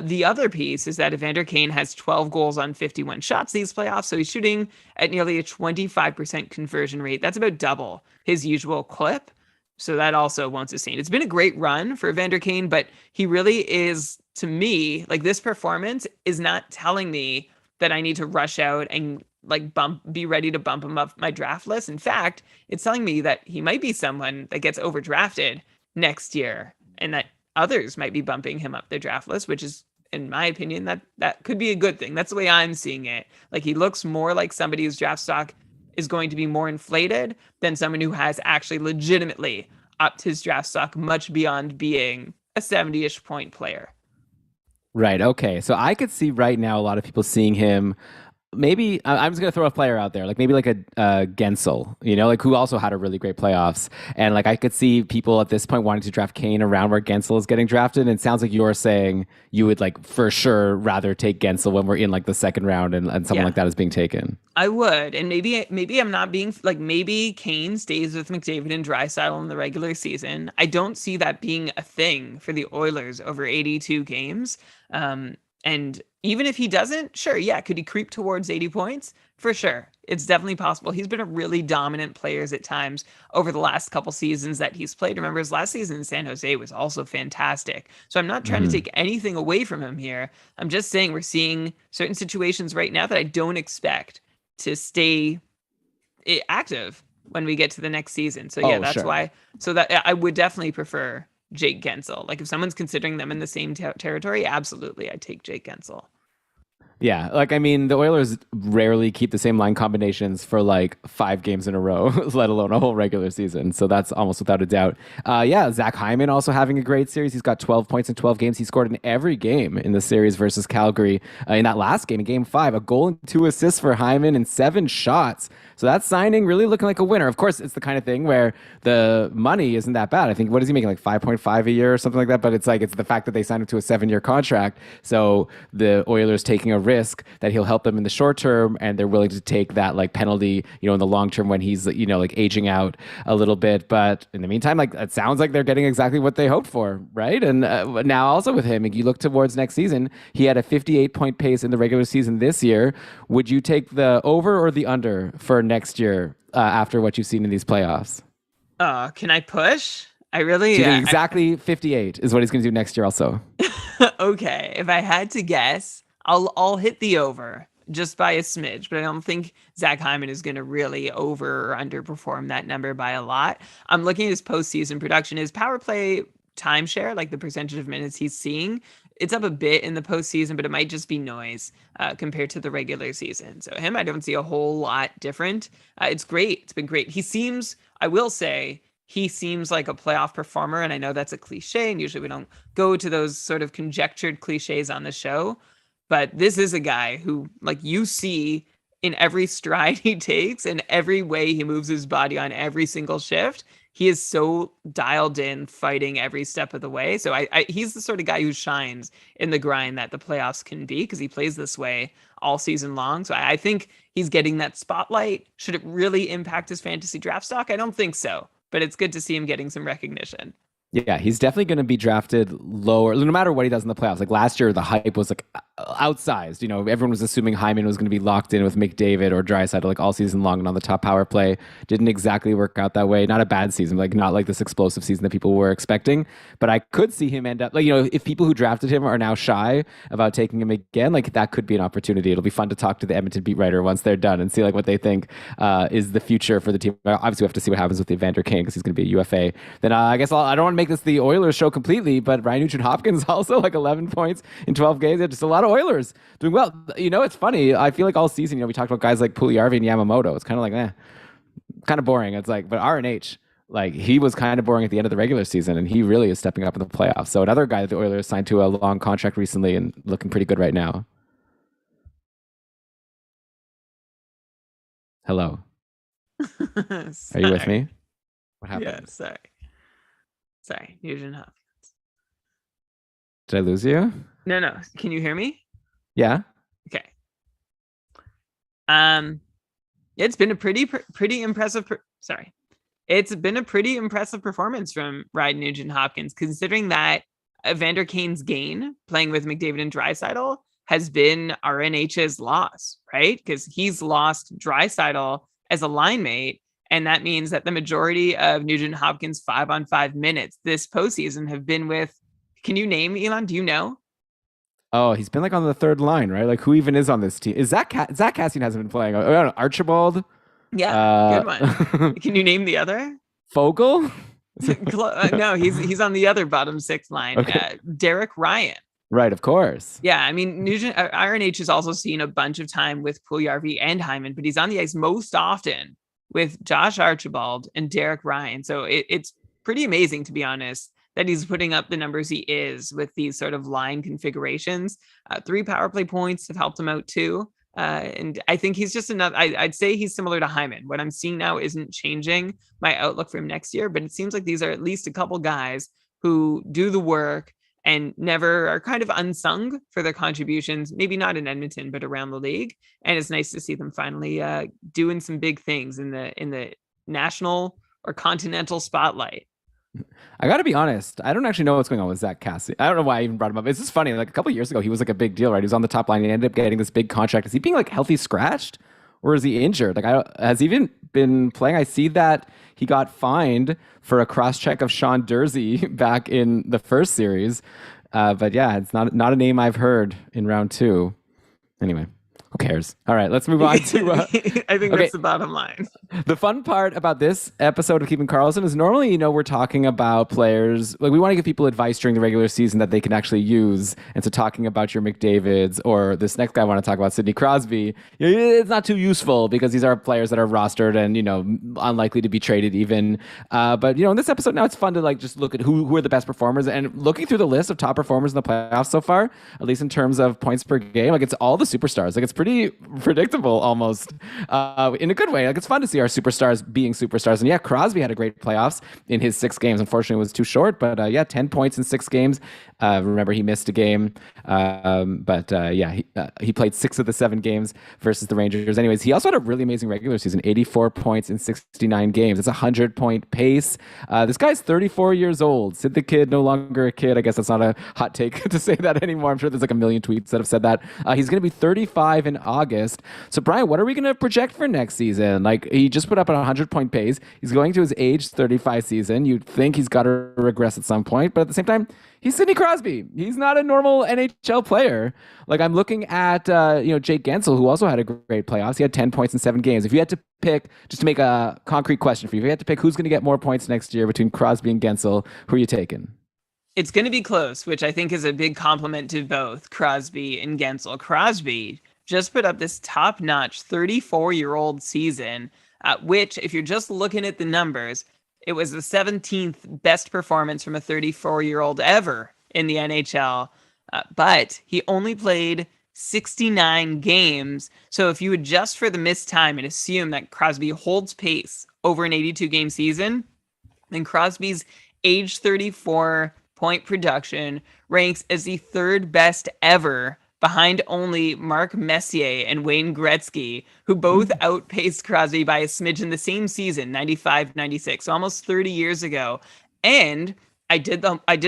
The other piece is that Evander Kane has 12 goals on 51 shots these playoffs, so he's shooting at nearly a 25% conversion rate. That's about double his usual clip. So that also won't sustain. It's been a great run for Evander Kane, but he really is, to me, like this performance is not telling me that I need to rush out and like be ready to bump him up my draft list. In fact, it's telling me that he might be someone that gets overdrafted next year and that others might be bumping him up their draft list, which is, in my opinion, that could be a good thing. That's the way I'm seeing it. Like he looks more like somebody whose draft stock is going to be more inflated than someone who has actually legitimately upped his draft stock much beyond being a 70-ish point player. Right. Okay. So I could see right now a lot of people seeing him. Maybe I'm just gonna throw a player out there, like maybe like a Gensel, like who also had a really great playoffs, and like I could see people at this point wanting to draft Kane around where Gensel is getting drafted. And it sounds like you're saying you would like for sure rather take Gensel when we're in like the second round and someone like that is being taken. I would, and maybe I'm not being like maybe Kane stays with McDavid and Draisaitl in the regular season. I don't see that being a thing for the Oilers over 82 games. And even if he doesn't, sure, yeah, could he creep towards 80 points? For sure. It's definitely possible. He's been a really dominant player at times over the last couple seasons that he's played. Remember, his last season in San Jose was also fantastic. So I'm not trying to Hmm. take anything away from him here. I'm just saying we're seeing certain situations right now that I don't expect to stay active when we get to the next season. So yeah, Oh, that's sure. why. So that I would definitely prefer Jake Gensel. Like if someone's considering them in the same territory, absolutely, I'd take Jake Gensel. Yeah, like I mean, the Oilers rarely keep the same line combinations for like 5 games in a row, let alone a whole regular season. So that's almost without a doubt. Yeah, Zach Hyman also having a great series. He's got 12 points in 12 games. He scored in every game in the series versus Calgary. In that last game, in Game 5, a goal and 2 assists for Hyman and 7 shots. So that signing really looking like a winner. Of course, it's the kind of thing where the money isn't that bad. I think what is he making, like 5.5 a year or something like that? But it's like it's the fact that they signed him to a 7-year contract. So the Oilers taking a risk that he'll help them in the short term, and they're willing to take that like penalty, in the long term when he's like aging out a little bit. But in the meantime, like it sounds like they're getting exactly what they hoped for, right? And now also with him, you look towards next season, he had a 58-point pace in the regular season this year. Would you take the over or the under for next year after what you've seen in these playoffs? Can I push? I Do really, you think exactly 58 is what he's going to do next year also? okay. If I had to guess, I'll hit the over just by a smidge, but I don't think Zach Hyman is going to really over or underperform that number by a lot. I'm looking at his postseason production. His power play timeshare, like the percentage of minutes he's seeing, it's up a bit in the postseason, but it might just be noise compared to the regular season. So him, I don't see a whole lot different. It's great. It's been great. He seems, I will say, he seems like a playoff performer, and I know that's a cliche, and usually we don't go to those sort of conjectured cliches on the show. But this is a guy who, like, you see in every stride he takes and every way he moves his body on every single shift, he is so dialed in, fighting every step of the way. So he's the sort of guy who shines in the grind that the playoffs can be because he plays this way all season long. So I think he's getting that spotlight. Should it really impact his fantasy draft stock? I don't think so, but it's good to see him getting some recognition. Yeah, he's definitely going to be drafted lower, no matter what he does in the playoffs. Like last year, the hype was like outsized. Everyone was assuming Hyman was going to be locked in with McDavid or Draisaitl like all season long and on the top power play. Didn't exactly work out that way. Not a bad season, like not like this explosive season that people were expecting. But I could see him end up like if people who drafted him are now shy about taking him again, like that could be an opportunity. It'll be fun to talk to the Edmonton beat writer once they're done and see like what they think is the future for the team. Obviously, we have to see what happens with the Evander Kane because he's going to be a UFA. Then I guess I don't want to make this the Oilers show completely, but Ryan Nugent Hopkins also like 11 points in 12 games. Yeah, just a lot of Oilers doing well. It's funny. I feel like all season, we talked about guys like Puljujarvi and Yamamoto. It's kind of like, kind of boring. It's like, but RNH, like he was kind of boring at the end of the regular season, and he really is stepping up in the playoffs. So another guy that the Oilers signed to a long contract recently and looking pretty good right now. Hello, are you with Sorry. me? What Yeah, happened? sorry. Sorry, Nugent Hopkins. Did I lose you? No, no. Can you hear me? Yeah. Okay. Um, it's been a pretty impressive. Sorry, it's been a pretty impressive performance from Ryan Nugent Hopkins, considering that Evander Kane's gain playing with McDavid and Draisaitl has been RNH's loss, right? Because he's lost Draisaitl as a line mate, and that means that the majority of Nugent Hopkins 5-on-5 minutes this postseason have been with. Can you name, Elon? Do you know? Oh, he's been like on the third line, right? Like who even is on this team? Is Zach Cassian hasn't been playing? Archibald, Yeah, uh, good one. Can you name the other? Fogel. No, he's on the other bottom six line. Okay, Derek Ryan. right, of course. Yeah, I mean, Nugent Iron H has also seen a bunch of time with Puljujarvi and Hyman, but he's on the ice most often with Josh Archibald and Derek Ryan. So it's pretty amazing, to be honest, that he's putting up the numbers he is with these sort of line configurations. 3 power play points have helped him out too. And I think he's just another. I'd say he's similar to Hyman. What I'm seeing now isn't changing my outlook for him next year, but it seems like these are at least a couple guys who do the work and never are kind of unsung for their contributions, maybe not in Edmonton, but around the league. And it's nice to see them finally doing some big things in the national or continental spotlight. I got to be honest. I don't actually know what's going on with Zach Cassidy. I don't know why I even brought him up. It's just funny. Like a couple of years ago, he was like a big deal, right? He was on the top line. He ended up getting this big contract. Is he being like healthy scratched, or is he injured? Like, has he even been playing? I see that he got fined for a cross check of Sean Dursey back in the first series. But yeah, it's not a name I've heard in round two. Anyway, who cares? All right, let's move on to. I think Okay, that's the bottom line. the fun part about this episode of Keeping Karlsson is normally, we're talking about players. Like, we want to give people advice during the regular season that they can actually use. And so, talking about your McDavids or this next guy I want to talk about, Sidney Crosby, it's not too useful because these are players that are rostered and, unlikely to be traded even. But, in this episode now, it's fun to like just look at who are the best performers. And looking through the list of top performers in the playoffs so far, at least in terms of points per game, like it's all the superstars. Like, it's pretty predictable almost in a good way. Like, it's fun to see our superstars being superstars. And yeah, Crosby had a great playoffs in his 6 games. Unfortunately, it was too short, but yeah, 10 points in 6 games. Remember, he missed a game. But yeah, he played 6 of the 7 games versus the Rangers. Anyways, he also had a really amazing regular season, 84 points in 69 games. It's a 100-point pace. This guy's 34 years old. Sid the Kid, no longer a kid. I guess that's not a hot take to say that anymore. I'm sure there's like a million tweets that have said that. He's going to be 35 in August. So, Brian, what are we going to project for next season? Like, he just put up a 100-point pace. He's going to his age 35 season. You'd think he's got to regress at some point, but at the same time, he's Sidney Crosby. He's not a normal NHL player. Like, I'm looking at Jake Gensel, who also had a great playoffs. He had 10 points in 7 games. If you had to pick, just to make a concrete question for you, if you had to pick who's going to get more points next year between Crosby and Gensel, who are you taking? It's going to be close, which I think is a big compliment to both Crosby and Gensel. Crosby just put up this top-notch 34-year-old season, which, if you're just looking at the numbers, it was the 17th best performance from a 34-year-old ever in the NHL. But he only played 69 games. So if you adjust for the missed time and assume that Crosby holds pace over an 82-game season, then Crosby's age 34 point production ranks as the third best ever, behind only Mark Messier and Wayne Gretzky, who both outpaced Crosby by a smidge in the same season, 95-96, so almost 30 years ago. And I did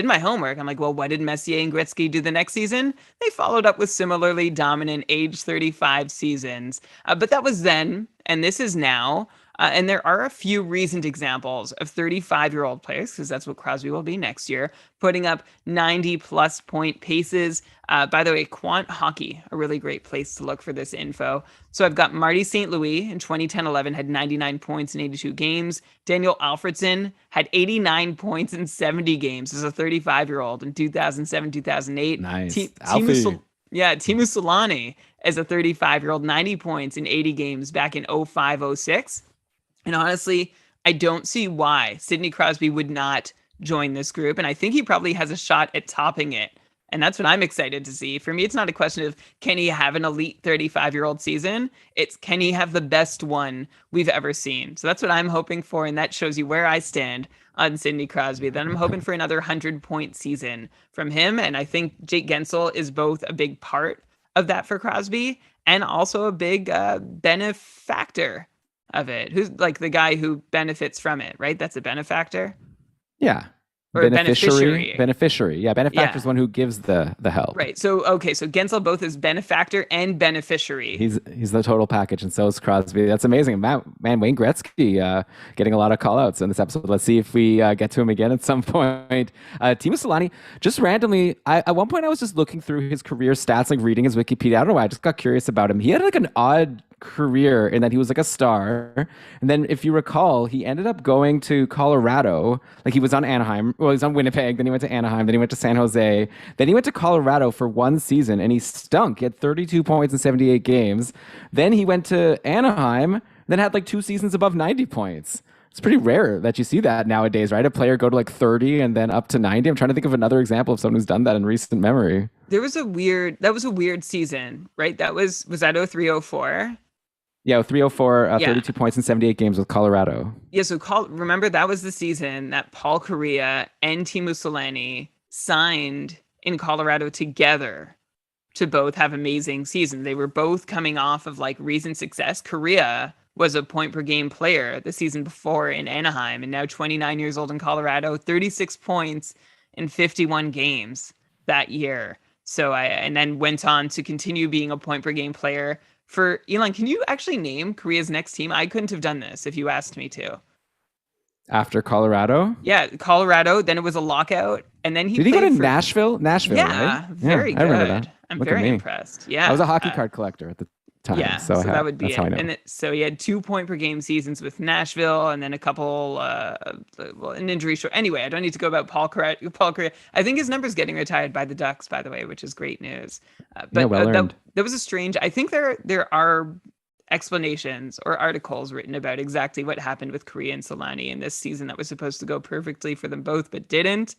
my homework. I'm like, well, what did Messier and Gretzky do the next season? They followed up with similarly dominant age 35 seasons. But that was then, and this is now. And there are a few recent examples of 35-year-old players, because that's what Crosby will be next year, putting up 90-plus point paces. By the way, Quant Hockey, a really great place to look for this info. So I've got Marty St. Louis in 2010-11 had 99 points in 82 games. Daniel Alfredson had 89 points in 70 games as a 35-year-old in 2007-2008. Nice. Teemu Solani as a 35-year-old, 90 points in 80 games back in 05-06. And honestly, I don't see why Sidney Crosby would not join this group. And I think he probably has a shot at topping it. And that's what I'm excited to see. For me, it's not a question of can he have an elite 35-year-old season? It's can he have the best one we've ever seen? So that's what I'm hoping for. And that shows you where I stand on Sidney Crosby. Then I'm hoping for another 100-point season from him. And I think Jake Gensel is both a big part of that for Crosby and also a big benefactor of it. Who's like the guy who benefits from it, right? That's a benefactor. Yeah. Or Beneficiary. Yeah, benefactor is Yeah. one who gives the help. Right. So Gensel both is benefactor and beneficiary. He's the total package, and so is Crosby. That's amazing. Man, Wayne Gretzky getting a lot of call outs in this episode. Let's see if we get to him again at some point. Teemu Solani, just randomly, at one point I was just looking through his career stats, like reading his Wikipedia. I don't know why, I just got curious about him. He had like an odd career in that he was like a star, and then if you recall, he ended up going to Colorado. Like, he was on Anaheim, well, he was on Winnipeg, then he went to Anaheim, then he went to San Jose, then he went to Colorado for one season, and he stunk. He had 32 points in 78 games. Then he went to Anaheim, then had like 2 seasons above 90 points. It's pretty rare that you see that nowadays, right? A player go to like 30 and then up to 90. I'm trying to think of another example of someone who's done that in recent memory. That was a weird season, right? Was that 03-04? Yeah, 304, 32 points in 78 games with Colorado. Yeah, so remember that was the season that Paul Kariya and Teemu Selanne signed in Colorado together to both have amazing seasons. They were both coming off of like recent success. Kariya was a point per game player the season before in Anaheim, and now 29 years old in Colorado, 36 points in 51 games that year. And then went on to continue being a point per game player for Elon. Can you actually name Korea's next team? I couldn't have done this if you asked me to. After Colorado, Yeah, Colorado, then it was a lockout, and then he did he go to played for, Nashville? Nashville, right? yeah, Yeah, very I remember that. good. I'm Look at very me. impressed. I was Yeah. a hockey card collector at the time, Yeah, so so that would be that's how I it. know. So he had 2 point per game seasons with Nashville, and then a couple, well, an injury short. Anyway, I don't need to go about Paul Correa. I think his number's getting retired by the Ducks, by the way, which is great news. Yeah, But well that earned. that was a strange. I think there are explanations or articles written about exactly what happened with Correa and Solani in this season that was supposed to go perfectly for them both, but didn't.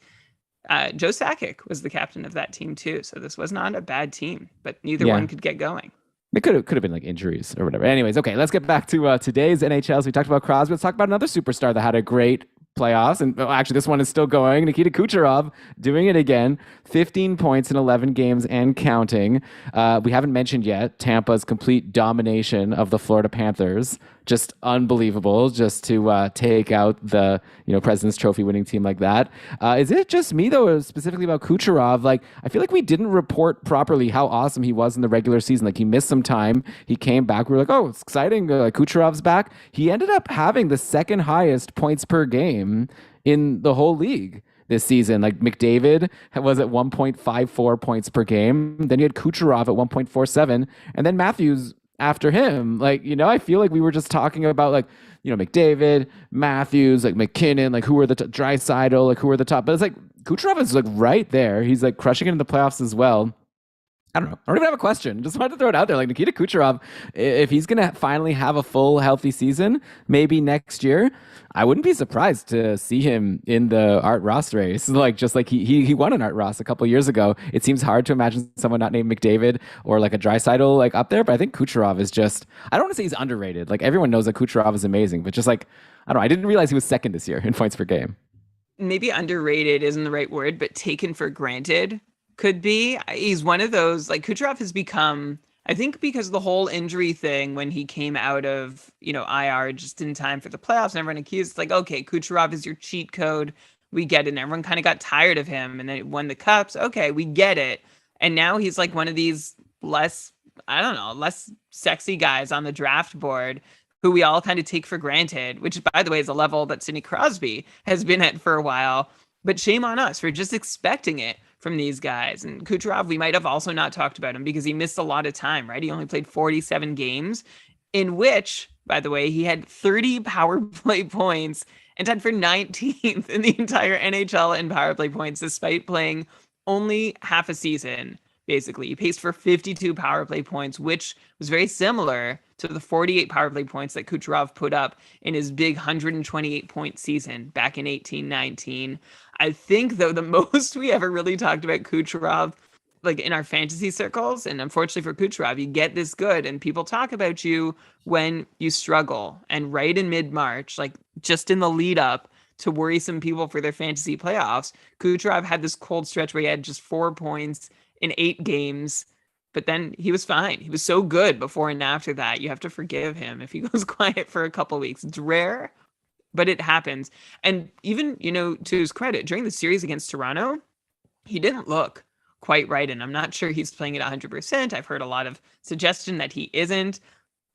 Joe Sakic was the captain of that team too, so this was not a bad team, but neither one Yeah. could get going. It could have been like injuries or whatever. Anyways, okay, let's get back to today's NHL. So we talked about Crosby. Let's talk about another superstar that had a great playoffs. And actually, this one is still going. Nikita Kucherov doing it again. 15 points in 11 games and counting. We haven't mentioned yet Tampa's complete domination of the Florida Panthers. Just unbelievable, just to take out the President's Trophy winning team like that. Is it just me though, specifically about Kucherov? Like, I feel like we didn't report properly how awesome he was in the regular season. Like, he missed some time, he came back. We were like, oh, it's exciting. Kucherov's back. He ended up having the second highest points per game in the whole league this season. Like, McDavid was at 1.54 points per game. Then you had Kucherov at 1.47, and then Matthews after him. Like, I feel like we were just talking about like, McDavid, Matthews, like McKinnon, like who were the Draisaitl, like who were the top. But it's like Kucherov is like right there. He's like crushing it in the playoffs as well. I don't know. I don't even have a question. Just wanted to throw it out there. Like, Nikita Kucherov, if he's going to finally have a full healthy season, maybe next year, I wouldn't be surprised to see him in the Art Ross race. Like, just like he won an Art Ross a couple years ago. It seems hard to imagine someone not named McDavid or like a Draisaitl like up there. But I think Kucherov is just, I don't want to say he's underrated. Like, everyone knows that Kucherov is amazing, but just like, I don't know. I didn't realize he was second this year in points per game. Maybe underrated isn't the right word, but taken for granted could be. He's one of those, like, Kucherov has become, I think because of the whole injury thing when he came out of, IR just in time for the playoffs, and everyone accused, like, okay, Kucherov is your cheat code. We get it. And everyone kind of got tired of him, and then he won the cups. Okay, we get it. And now he's like one of these less, I don't know, less sexy guys on the draft board who we all kind of take for granted, which, by the way, is a level that Sidney Crosby has been at for a while. But shame on us for just expecting it from these guys. And Kucherov, we might have also not talked about him because he missed a lot of time, right? He only played 47 games, in which, by the way, he had 30 power play points and tied for 19th in the entire NHL in power play points, despite playing only half a season. Basically, he paced for 52 power play points, which was very similar to the 48 power play points that Kucherov put up in his big 128 point season back in 18-19. I think, though, the most we ever really talked about Kucherov, like in our fantasy circles, and unfortunately for Kucherov, you get this good and people talk about you when you struggle. And right in mid-March, like just in the lead up to worrisome people for their fantasy playoffs, Kucherov had this cold stretch where he had just 4 points in 8 games, but then he was fine. He was so good before and after that. You have to forgive him if he goes quiet for a couple weeks. It's rare, but it happens. And even, to his credit, during the series against Toronto, he didn't look quite right. And I'm not sure he's playing at 100%. I've heard a lot of suggestion that he isn't,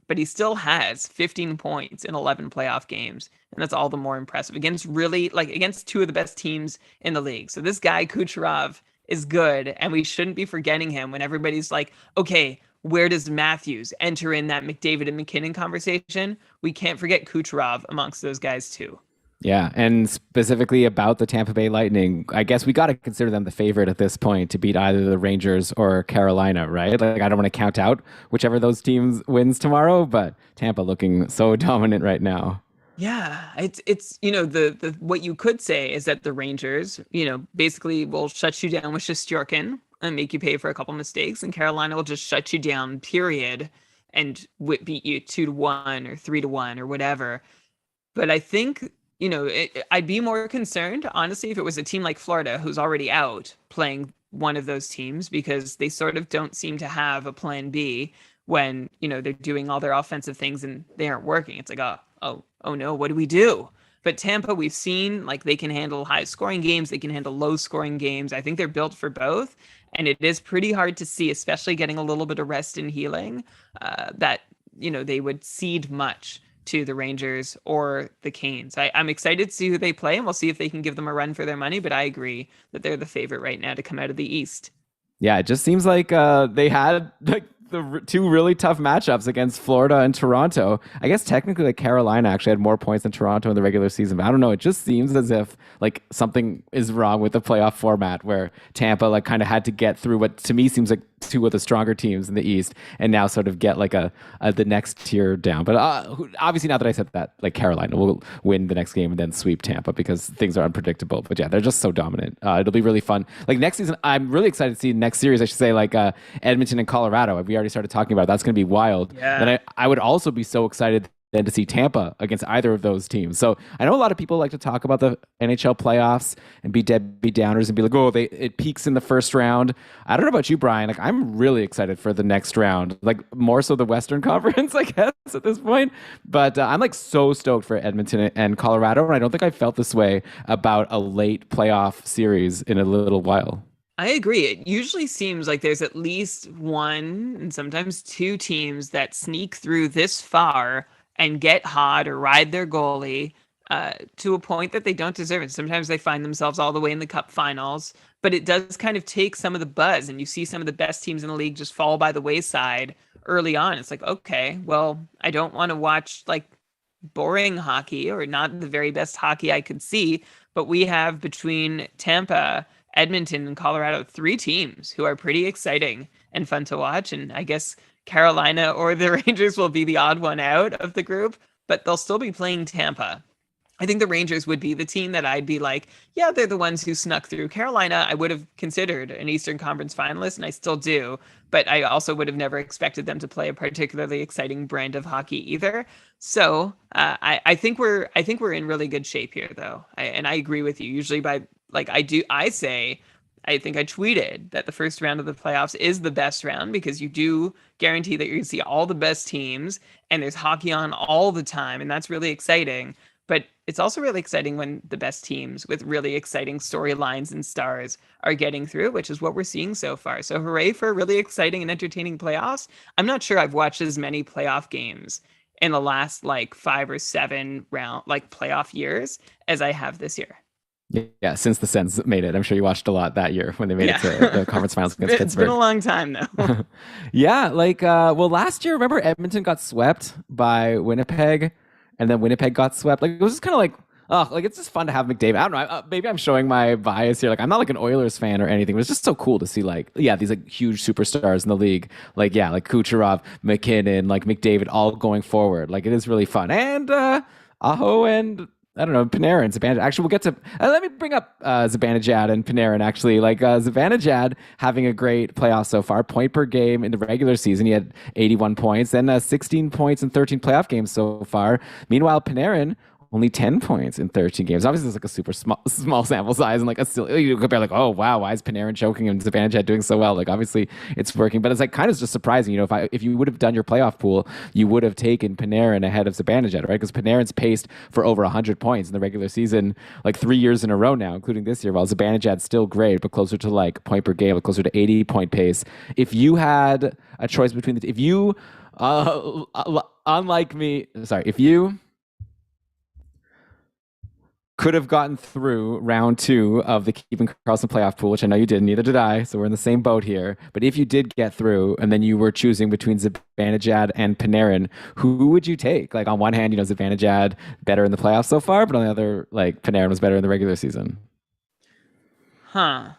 but he still has 15 points in 11 playoff games. And that's all the more impressive against against two of the best teams in the league. So this guy, Kucherov, is good. And we shouldn't be forgetting him when everybody's like, okay, where does Matthews enter in that McDavid and McKinnon conversation? We can't forget Kucherov amongst those guys too. Yeah, and specifically about the Tampa Bay Lightning, I guess we got to consider them the favorite at this point to beat either the Rangers or Carolina, right? Like, I don't want to count out whichever of those teams wins tomorrow, but Tampa looking so dominant right now. Yeah, it's the what you could say is that the Rangers, basically will shut you down with Shesterkin and make you pay for a couple mistakes, and Carolina will just shut you down, period, and beat you 2-1 or 3-1 or whatever. But I think, I'd be more concerned, honestly, if it was a team like Florida who's already out playing one of those teams, because they sort of don't seem to have a plan B. when, they're doing all their offensive things and they aren't working. It's like, oh no, what do we do? But Tampa, we've seen like they can handle high scoring games, they can handle low scoring games. I think they're built for both. And it is pretty hard to see, especially getting a little bit of rest and healing, that, they would cede much to the Rangers or the Canes. I'm excited to see who they play, and we'll see if they can give them a run for their money. But I agree that they're the favorite right now to come out of the East. Yeah, it just seems like they had like two really tough matchups against Florida and Toronto. I guess technically, like Carolina actually had more points than Toronto in the regular season, but I don't know. It just seems as if like something is wrong with the playoff format, where Tampa like kind of had to get through what to me seems like two of the stronger teams in the East, and now sort of get like a the next tier down. But obviously, now that I said that, like Carolina will win the next game and then sweep Tampa because things are unpredictable. But yeah, they're just so dominant. It'll be really fun. Like next season, I'm really excited to see next series. I should say like Edmonton and Colorado. We already started talking about it. That's going to be wild. Yeah. Then I would also be so excited than to see Tampa against either of those teams. So I know a lot of people like to talk about the NHL playoffs and be Debbie Downers and be like, oh, it peaks in the first round. I don't know about you, Brian. Like I'm really excited for the next round, like more so the Western Conference, I guess, at this point. But I'm like so stoked for Edmonton and Colorado, and I don't think I felt this way about a late playoff series in a little while. I agree. It usually seems like there's at least one and sometimes two teams that sneak through this far and get hot or ride their goalie to a point that they don't deserve it. Sometimes they find themselves all the way in the cup finals, but it does kind of take some of the buzz, and you see some of the best teams in the league just fall by the wayside early on. It's like, okay, well, I don't want to watch like boring hockey or not the very best hockey I could see, but we have between Tampa, Edmonton, and Colorado three teams who are pretty exciting and fun to watch. And I guess Carolina or the Rangers will be the odd one out of the group, but they'll still be playing Tampa. I think the Rangers would be the team that I'd be like, yeah, they're the ones who snuck through. Carolina, I would have considered an Eastern Conference finalist, and I still do, but I also would have never expected them to play a particularly exciting brand of hockey either. So I think we're in really good shape here, though, and I agree with you. Usually, by like I say. I think I tweeted that the first round of the playoffs is the best round because you do guarantee that you're going to see all the best teams and there's hockey on all the time. And that's really exciting. But it's also really exciting when the best teams with really exciting storylines and stars are getting through, which is what we're seeing so far. So hooray for really exciting and entertaining playoffs. I'm not sure I've watched as many playoff games in the last like 5 or 7 round like playoff years as I have this year. Yeah, since the Sens made it, I'm sure you watched a lot that year when they made it to the conference finals against It's been Pittsburgh. a long time though. Yeah, like well, last year, remember Edmonton got swept by Winnipeg, and then Winnipeg got swept. Like it was just kind of like, oh, like it's just fun to have McDavid. I don't know. Maybe I'm showing my bias here. Like I'm not like an Oilers fan or anything, but it's just so cool to see like, yeah, these like huge superstars in the league. Like yeah, like Kucherov, McKinnon, like McDavid, all going forward. Like it is really fun. And Aho and I don't know, Panarin, Zibanejad. Actually, we'll get to. Let me bring up Zibanejad and Panarin. Actually, like Zibanejad having a great playoff so far. Point per game in the regular season, he had 81 points, then 16 points in 13 playoff games so far. Meanwhile, Panarin only 10 points in 13 games. Obviously, it's like a super small sample size and like a silly, you compare like, oh, wow, why is Panarin choking and Zibanejad doing so well? Like, obviously, it's working, but it's like kind of just surprising. You know, if you would have done your playoff pool, you would have taken Panarin ahead of Zibanejad, right? Because Panarin's paced for over 100 points in the regular season, like 3 years in a row now, including this year, while Zibanejad's still great, but closer to like point per game, like closer to 80 point pace. If you had a choice between if you, unlike me, sorry, if you could have gotten through round two of the Keeping Karlsson playoff pool, which I know you did, neither did I. So we're in the same boat here. But if you did get through and then you were choosing between Zibanejad and Panarin, who would you take? Like on one hand, you know, Zibanejad better in the playoffs so far, but on the other, like Panarin was better in the regular season. Huh.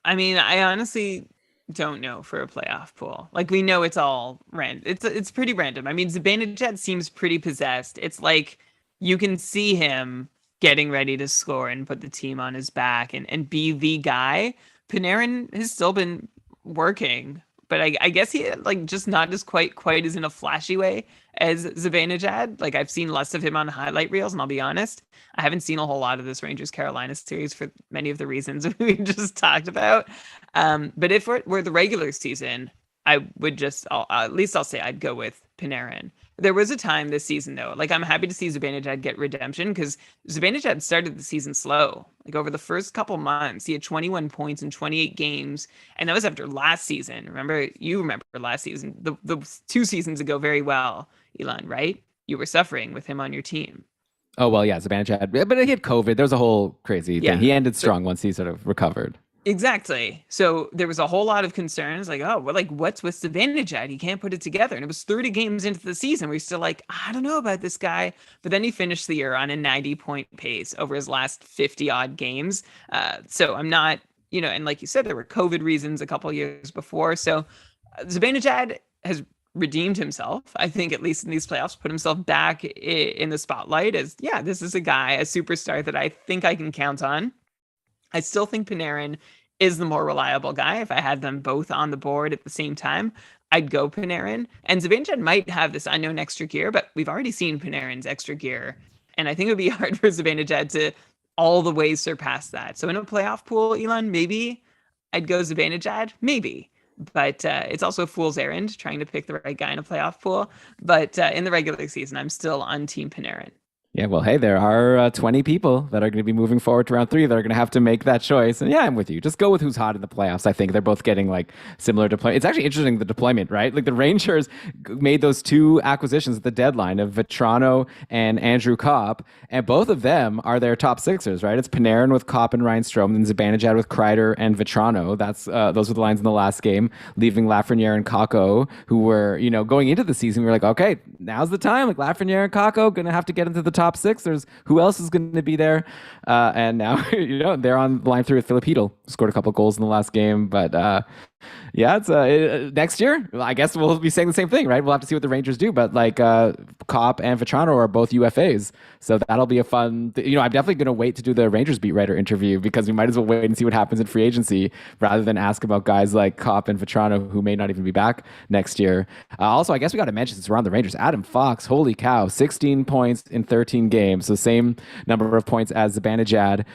I mean, I honestly don't know for a playoff pool. Like we know it's all random. It's pretty random. I mean, Zibanejad seems pretty possessed. It's like you can see him getting ready to score and put the team on his back and be the guy. Panarin has still been working, but I guess he like just not as quite as in a flashy way as Zibanejad. Like I've seen less of him on highlight reels, and I'll be honest, I haven't seen a whole lot of this Rangers Carolina series for many of the reasons we just talked about. But if we're the regular season, I would just, at least I'll say I'd go with Panarin. There was a time this season though, like I'm happy to see Zibanejad get redemption because Zibanejad started the season slow. Like over the first couple months, he had 21 points in 28 games, and that was after last season. You remember last season, the 2 seasons ago very well, Elon, right? You were suffering with him on your team. Oh well, yeah, Zibanejad, but he had COVID. There was a whole crazy thing. Yeah. He ended But strong once he sort of recovered. exactly. So there was a whole lot of concerns, like, oh, well, like what's with Zibanejad? He can't put it together. And it was 30 games into the season. We're still like, I don't know about this guy. But then he finished the year on a 90-point pace over his last 50 odd games. So I'm not, and like you said, there were COVID reasons a couple years before. So Zibanejad has redeemed himself. I think at least in these playoffs, put himself back in the spotlight as, yeah, this is a guy, a superstar that I think I can count on. I still think Panarin is the more reliable guy. If I had them both on the board at the same time, I'd go Panarin. And Zibanejad might have this unknown extra gear, but we've already seen Panarin's extra gear. And I think it would be hard for Zibanejad to all the way surpass that. So in a playoff pool, Elon, maybe I'd go Zibanejad, maybe. But it's also a fool's errand trying to pick the right guy in a playoff pool. But in the regular season, I'm still on Team Panarin. Yeah, well, hey, there are 20 people that are going to be moving forward to round three that are going to have to make that choice. And yeah, I'm with you. Just go with who's hot in the playoffs. I think they're both getting like similar deployment. It's actually interesting, the deployment, right? Like the Rangers made those two acquisitions at the deadline of Vetrano and Andrew Kopp, and both of them are their top sixers, right? It's Panarin with Kopp and Ryan Strome, and Zibanejad with Kreider and Vetrano. Those were the lines in the last game, leaving Lafreniere and Kakko, who were, going into the season, we were like, okay, now's the time. Like Lafreniere and Kakko going to have to get into the top six. There's who else is going to be there, and now they're on the line through with Filip Chytil, scored a couple goals in the last game, but yeah, it's next year. I guess we'll be saying the same thing, right? We'll have to see what the Rangers do, but like Kopp and Vetrano are both UFAs, so that'll be a fun. I'm definitely going to wait to do the Rangers beat writer interview because we might as well wait and see what happens in free agency rather than ask about guys like Kopp and Vetrano who may not even be back next year. Also, I guess we got to mention since we're on the Rangers, Adam Fox, holy cow, 16 points in 13 games, so same number of points as Zibanejad.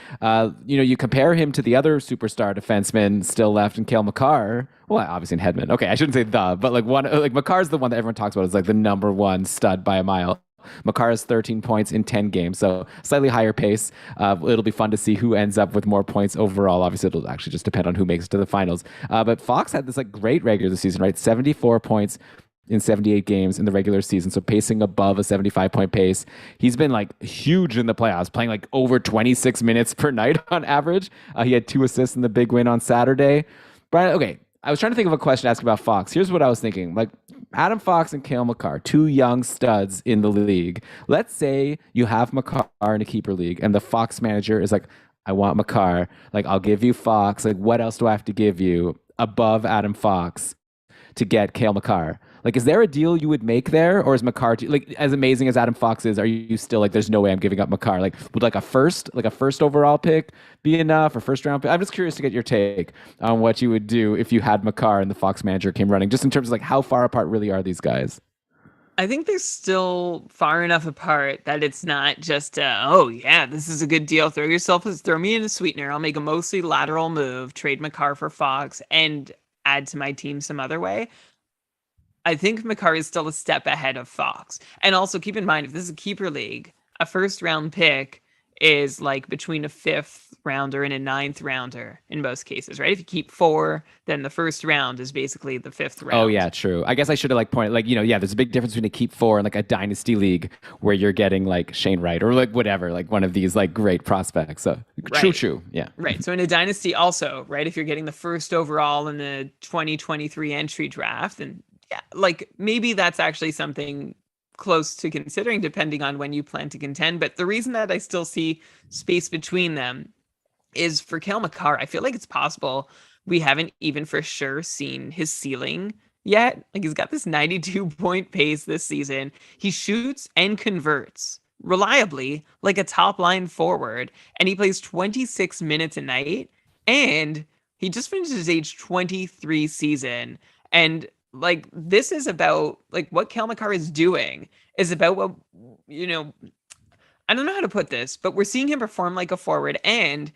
You compare him to the other superstar defenseman still left in Cale Makar. Well, obviously in Hedman. Okay, I shouldn't say but like Makar's the one that everyone talks about as like the number one stud by a mile. Makar has 13 points in 10 games, so slightly higher pace. It'll be fun to see who ends up with more points overall. Obviously, it'll actually just depend on who makes it to the finals. But Fox had this like great regular season, right? 74 points in 78 games in the regular season, so pacing above a 75-point pace. He's been like huge in the playoffs, playing like over 26 minutes per night on average. He had 2 assists in the big win on Saturday. But okay, I was trying to think of a question to ask about Fox. Here's what I was thinking. Like Adam Fox and Cale Makar, 2 young studs in the league. Let's say you have Makar in a keeper league and the Fox manager is like, I want Makar. Like, I'll give you Fox. Like, what else do I have to give you above Adam Fox to get Cale Makar? Like, is there a deal you would make there, or is Makar like as amazing as Adam Fox is? Are you still like, there's no way I'm giving up Makar? Like, would like a first overall pick be enough, or first round pick? I'm just curious to get your take on what you would do if you had Makar and the Fox manager came running, just in terms of like how far apart really are these guys? I think they're still far enough apart that it's not just, oh yeah, this is a good deal. Throw me in a sweetener. I'll make a mostly lateral move, trade Makar for Fox, and add to my team some other way. I think Makar is still a step ahead of Fox. And also keep in mind, if this is a keeper league, a first round pick is like between a 5th rounder and a 9th rounder in most cases, right? If you keep 4, then the first round is basically the 5th round. Oh yeah, true. I guess I should have like pointed like, yeah, there's a big difference between a keep 4 and like a dynasty league where you're getting like Shane Wright or like whatever, like one of these like great prospects. So right. True. Yeah. Right. So in a dynasty also, right, if you're getting the first overall in the 2023 entry draft, and yeah, like maybe that's actually something close to considering depending on when you plan to contend. But the reason that I still see space between them is for Cale Makar. I feel like it's possible we haven't even for sure seen his ceiling yet. Like he's got this 92-point pace this season. He shoots and converts reliably like a top line forward, and he plays 26 minutes a night, and he just finished his age 23 season. And like this is about like what Cale Makar is doing is about what I don't know how to put this, but we're seeing him perform like a forward, and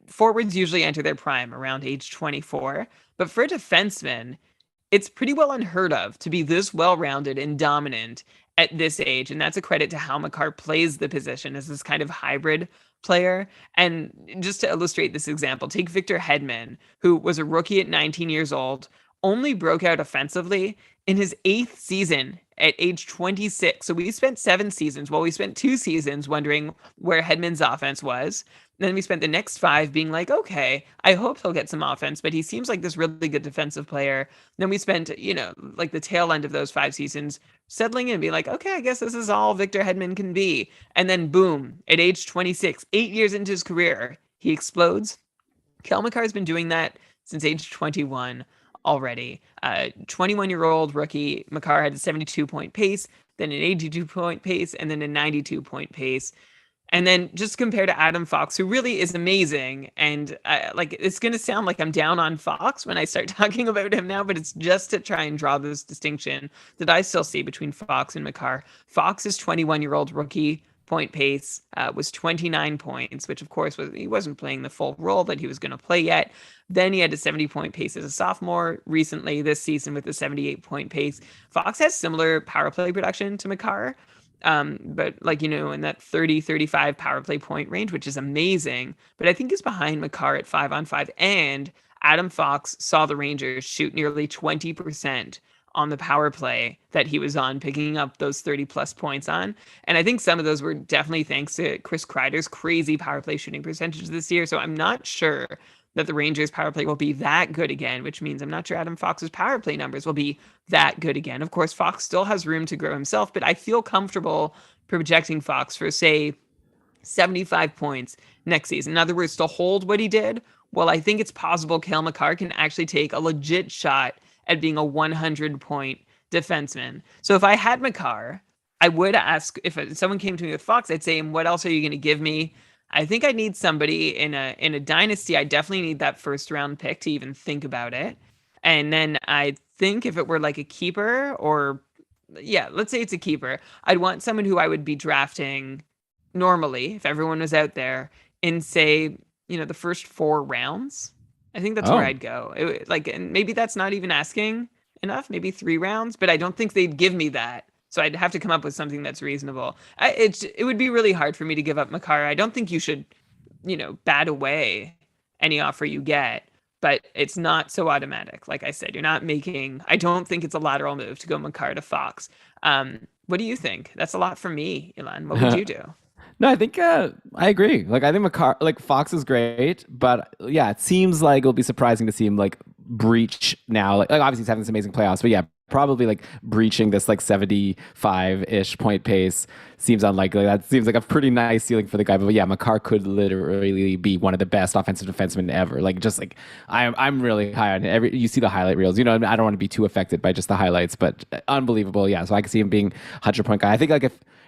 forwards usually enter their prime around age 24. But for a defenseman, it's pretty well unheard of to be this well-rounded and dominant at this age. And that's a credit to how Makar plays the position as this kind of hybrid player. And just to illustrate this example, take Victor Hedman, who was a rookie at 19 years old, only broke out offensively in his eighth season at age 26. So we spent 7 seasons. Well, we spent 2 seasons wondering where Hedman's offense was. Then we spent the next 5 being like, okay, I hope he'll get some offense, but he seems like this really good defensive player. Then we spent, like the tail end of those 5 seasons settling in and being like, okay, I guess this is all Victor Hedman can be. And then boom, at age 26, 8 years into his career, he explodes. Cale Makar has been doing that since age 21 already. 21-year-old rookie Makar had a 72-point pace, then an 82-point pace, and then a 92-point pace. And then just compared to Adam Fox, who really is amazing. And it's going to sound like I'm down on Fox when I start talking about him now, but it's just to try and draw this distinction that I still see between Fox and Makar. Fox's 21-year-old rookie point pace was 29 points, which of course he wasn't playing the full role that he was going to play yet. Then he had a 70-point pace as a sophomore recently this season with a 78-point pace. Fox has similar power play production to Makar, but in that 30-35 power play point range, which is amazing. But I think he's behind Makar at 5-on-5. And Adam Fox saw the Rangers shoot nearly 20% on the power play that he was on, picking up those 30-plus points on. And I think some of those were definitely thanks to Chris Kreider's crazy power play shooting percentage this year. So I'm not sure that the Rangers power play will be that good again, which means I'm not sure Adam Fox's power play numbers will be that good again. Of course, Fox still has room to grow himself, but I feel comfortable projecting Fox for, say, 75 points next season. In other words, to hold what he did, well, I think it's possible Cale Makar can actually take a legit shot at being a 100-point defenseman. So if I had Makar, I would ask, if someone came to me with Fox, I'd say, what else are you going to give me? I think I need somebody in a dynasty. I definitely need that first round pick to even think about it. And then I think if it were like a keeper, or let's say it's a keeper, I'd want someone who I would be drafting normally if everyone was out there in, say, the first 4 rounds. I think that's where I'd go. And maybe that's not even asking enough, maybe 3 rounds, but I don't think they'd give me that. So I'd have to come up with something that's reasonable. It would be really hard for me to give up Makar. I don't think you should, bat away any offer you get, but it's not so automatic. Like I said, I don't think it's a lateral move to go Makar to Fox. What do you think? That's a lot for me, Elon. What would you do? No, I think I agree. I think Fox is great, but yeah, it seems like it'll be surprising to see him breach now. Obviously he's having this amazing playoffs, but yeah, probably breaching this 75-ish point pace seems unlikely. That seems like a pretty nice ceiling for the guy. But yeah, Makar could literally be one of the best offensive defensemen ever. I'm really high on it. You see the highlight reels. I don't want to be too affected by just the highlights, but unbelievable. Yeah, so I can see him being 100-point guy. I think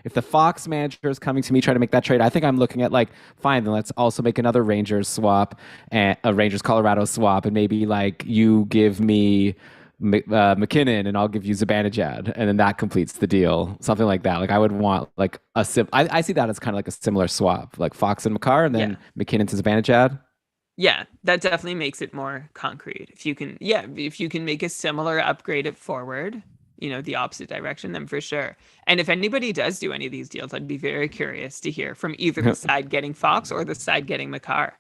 if the Fox manager is coming to me trying to make that trade, I think I'm looking at fine, then let's also make another Rangers swap, and a Rangers Colorado swap, and maybe you give me McKinnon and I'll give you Zibanejad, and then that completes the deal. Something like that. I would want I see that as kind of a similar swap, Fox and Makar, and then McKinnon to Zibanejad. Yeah, that definitely makes it more concrete. If you can make a similar upgrade at forward, the opposite direction, then for sure. And if anybody does do any of these deals, I'd be very curious to hear from either the side getting Fox or the side getting Makar.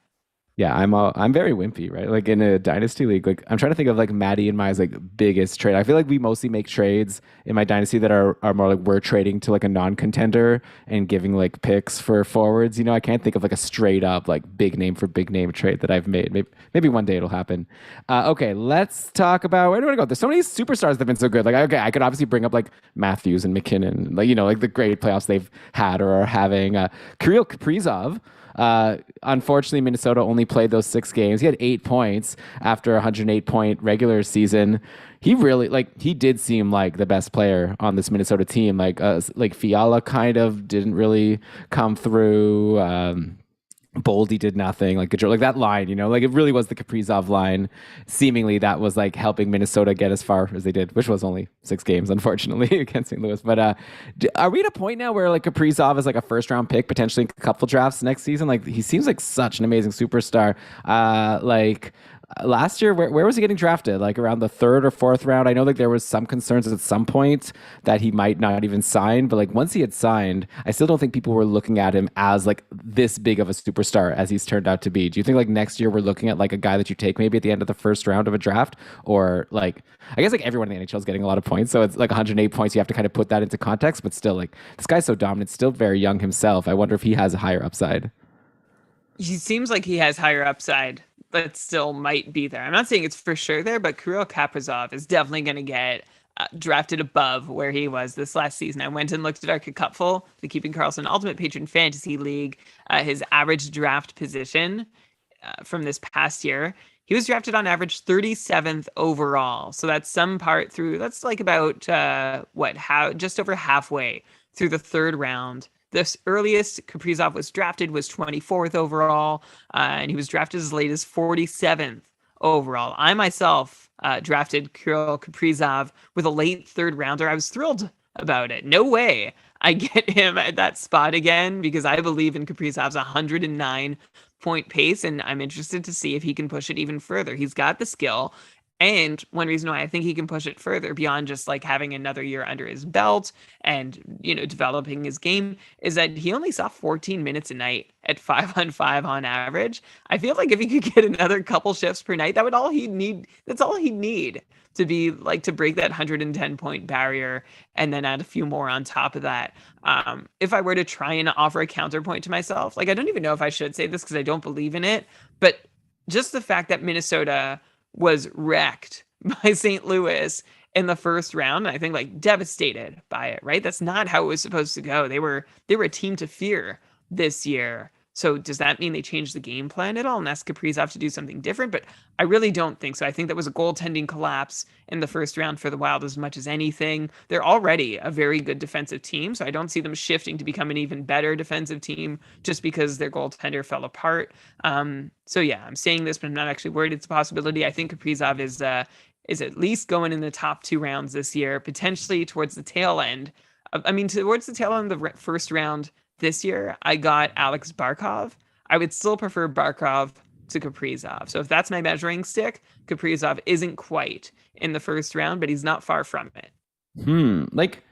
Yeah, I'm very wimpy, right? In a dynasty league, I'm trying to think of Maddie and my biggest trade. I feel we mostly make trades in my dynasty that are more we're trading to a non-contender and giving picks for forwards. I can't think of a straight up big name for big name trade that I've made. Maybe one day it'll happen. Okay, let's talk about, where do I go? There's so many superstars that have been so good. Okay, I could obviously bring up Matthews and McKinnon, the great playoffs they've had or are having. Kirill Kaprizov. Unfortunately, Minnesota only played those 6 games. He had 8 points after a 108-point regular season. He really he did seem like the best player on this Minnesota team. Fiala kind of didn't really come through. Boldy did nothing. That line, it really was the Kaprizov line. Seemingly that was helping Minnesota get as far as they did, which was only 6 games, unfortunately, against St. Louis. But are we at a point now where Kaprizov is a first round pick, potentially a couple drafts next season? He seems like such an amazing superstar. Last year, where was he getting drafted? Like around the third or fourth round? I know like there was some concerns at some point that he might not even sign, but like once he had signed, I still don't think people were looking at him as like this big of a superstar as he's turned out to be. Do you think like next year we're looking at like a guy that you take maybe at the end of the first round of a draft, or like I guess like everyone in the NHL is getting a lot of points, so it's like 108 points. You have to kind of put that into context, but still like this guy's so dominant, still very young himself. I wonder if he has a higher upside. He seems like he has higher upside, but still might be there. I'm not saying it's for sure there, but Kirill Kaprizov is definitely going to get drafted above where he was this last season. I went and looked at our Cupful, the Keeping Karlsson Ultimate Patron Fantasy League, his average draft position from this past year. He was drafted on average 37th overall. So that's some part through, that's like about just over halfway through the third round. The earliest Kaprizov was drafted was 24th overall, and he was drafted as late as 47th overall. I myself drafted Kirill Kaprizov with a late third rounder. I was thrilled about it. No way I get him at that spot again because I believe in Kaprizov's 109 point pace, and I'm interested to see if he can push it even further. He's got the skill. And one reason why I think he can push it further beyond just like having another year under his belt and, developing his game is that he only saw 14 minutes a night at 5-on-5 on average. I feel like if he could get another couple shifts per night, that's all he'd need to be like to break that 110 point barrier and then add a few more on top of that. If I were to try and offer a counterpoint to myself, like I don't even know if I should say this because I don't believe in it, but just the fact that Minnesota was wrecked by St. Louis in the first round, and I think like devastated by it, right? That's not how it was supposed to go. They were a team to fear this year. So does that mean they changed the game plan at all and asked Kaprizov to do something different? But I really don't think so. I think that was a goaltending collapse in the first round for the Wild as much as anything. They're already a very good defensive team, so I don't see them shifting to become an even better defensive team just because their goaltender fell apart. So yeah, I'm saying this, but I'm not actually worried it's a possibility. I think Kaprizov is at least going in the top two rounds this year, potentially towards the tail end. Towards the tail end of the first round this year, I got Alex Barkov. I would still prefer Barkov to Kaprizov. So if that's my measuring stick, Kaprizov isn't quite in the first round, but he's not far from it. Like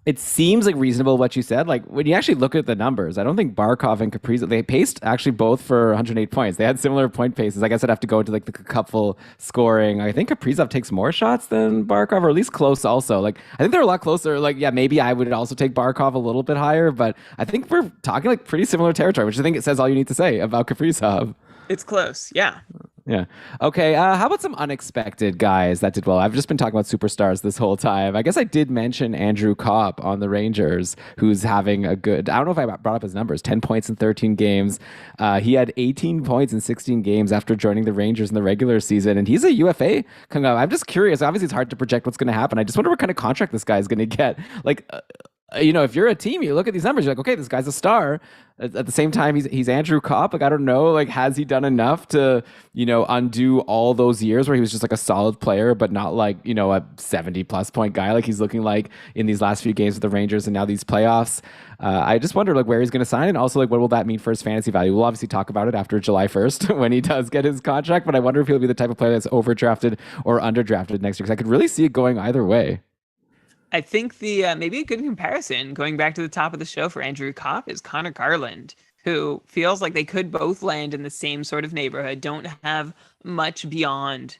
it seems like reasonable what you said. Like when you actually look at the numbers, I don't think Barkov and Kaprizov they paced actually both for 108 points. They had similar point paces. I guess I'd have to go into like the couple scoring. I think Kaprizov takes more shots than Barkov, or at least close. Also, like I think they're a lot closer. Like yeah, maybe I would also take Barkov a little bit higher, but I think we're talking like pretty similar territory, which I think it says all you need to say about Kaprizov. It's close, yeah. Yeah. Okay. How about some unexpected guys that did well? I've just been talking about superstars this whole time. I guess I did mention Andrew Kopp on the Rangers, who's having a good. I don't know if I brought up his numbers. 10 points in 13 games. He had 18 points in 16 games after joining the Rangers in the regular season, and he's a UFA coming up. I'm just curious. Obviously, it's hard to project what's going to happen. I just wonder what kind of contract this guy is going to get. Like. If you're a team, you look at these numbers, you're like, okay, this guy's a star. At the same time, he's Andrew Kopp. Like, I don't know, like, has he done enough to, undo all those years where he was just like a solid player, but not like, a 70 plus point guy like he's looking like in these last few games with the Rangers and now these playoffs. I just wonder like where he's going to sign and also like what will that mean for his fantasy value? We'll obviously talk about it after July 1st when he does get his contract, but I wonder if he'll be the type of player that's overdrafted or underdrafted next year because I could really see it going either way. I think the maybe a good comparison going back to the top of the show for Andrew Kopp is Connor Garland, who feels like they could both land in the same sort of neighborhood, don't have much beyond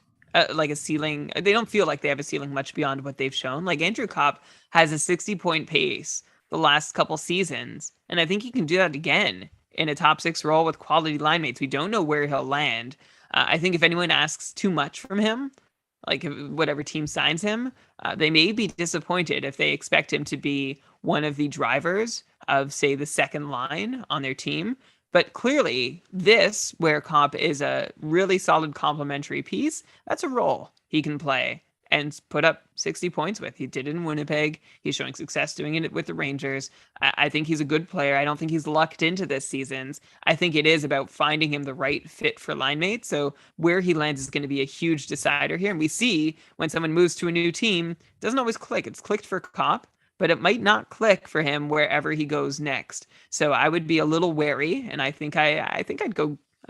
like a ceiling. They don't feel like they have a ceiling much beyond what they've shown. Like Andrew Kopp has a 60-point pace the last couple seasons, and I think he can do that again in a top six role with quality line mates. We don't know where he'll land. I think if anyone asks too much from him, like whatever team signs him, they may be disappointed if they expect him to be one of the drivers of, say, the second line on their team. But clearly, this, where Comp is a really solid complementary piece, that's a role he can play and put up 60 points with. He did it in Winnipeg. He's showing success doing it with the Rangers. I think he's a good player. I don't think he's lucked into this season's. I think it is about finding him the right fit for line mates. So where he lands is going to be a huge decider here. And we see when someone moves to a new team, it doesn't always click. It's clicked for Cop, but it might not click for him wherever he goes next. So I would be a little wary, and I think I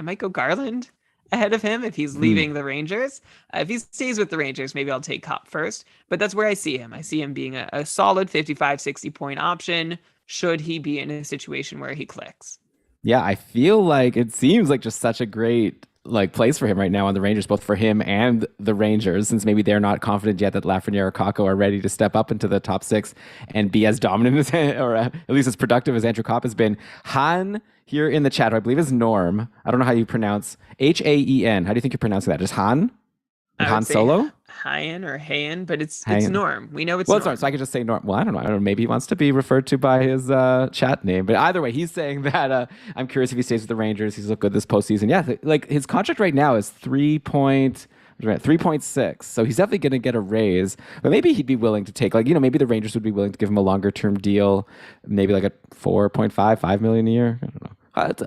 might go Garland ahead of him if he's Hmm. leaving the Rangers. If he stays with the Rangers, maybe I'll take Cup first. But that's where I see him. I see him being a solid 55, 60 point option should he be in a situation where he clicks. Yeah, I feel like it seems like just such a great like place for him right now on the Rangers, both for him and the Rangers, since maybe they're not confident yet that Lafreniere or Kakko are ready to step up into the top six and be as dominant as, or at least as productive as Andrew Kopp has been. Han here in the chat, who I believe is Norm. I don't know how you pronounce Haen. How do you think you're pronouncing that? Just Han? Like I would Han say Solo? Hyan or Hayan, but it's Han. Norm. We know it's Well, it's not. So I Norm. could just say Norm. Well, I don't know. I don't know. Maybe he wants to be referred to by his chat name. But either way, he's saying that I'm curious if he stays with the Rangers. He's looked good this postseason. Yeah, like his contract right now is 3.6. So he's definitely going to get a raise. But maybe he'd be willing to take, like, maybe the Rangers would be willing to give him a longer term deal, maybe like a 5 million a year. I don't know.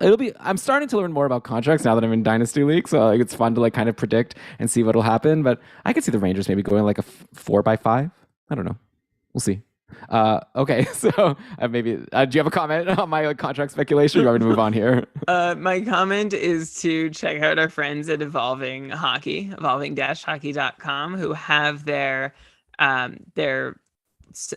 It'll be. I'm starting to learn more about contracts now that I'm in Dynasty League, so like it's fun to like kind of predict and see what'll happen. But I could see the Rangers maybe going like a 4 by 5. I don't know. We'll see. Okay, so maybe do you have a comment on my like, contract speculation? Or you want me to move on here? My comment is to check out our friends at Evolving Hockey, evolving-hockey.com, who have their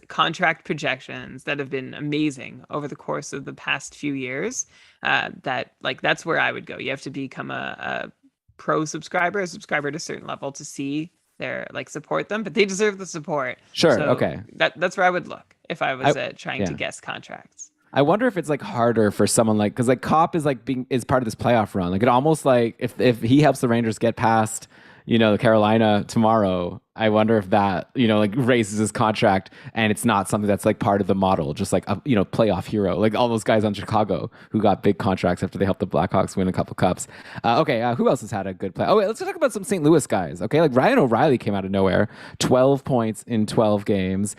contract projections that have been amazing over the course of the past few years. That's where I would go. You have to become a pro subscriber, a subscriber to a certain level to see their like support them, but they deserve the support. Sure. So Okay. that's where I would look if I I was trying to yeah. guess contracts. I wonder if it's like harder for someone like because like Cop is like being is part of this playoff run. Like it almost like if he helps the Rangers get past the Carolina tomorrow, I wonder if that like raises his contract and it's not something that's like part of the model, just like a playoff hero, like all those guys on Chicago who got big contracts after they helped the Blackhawks win a couple cups. Okay, who else has had a good play? Oh wait, let's talk about some St. Louis guys. Okay, like Ryan O'Reilly came out of nowhere, 12 points in 12 games.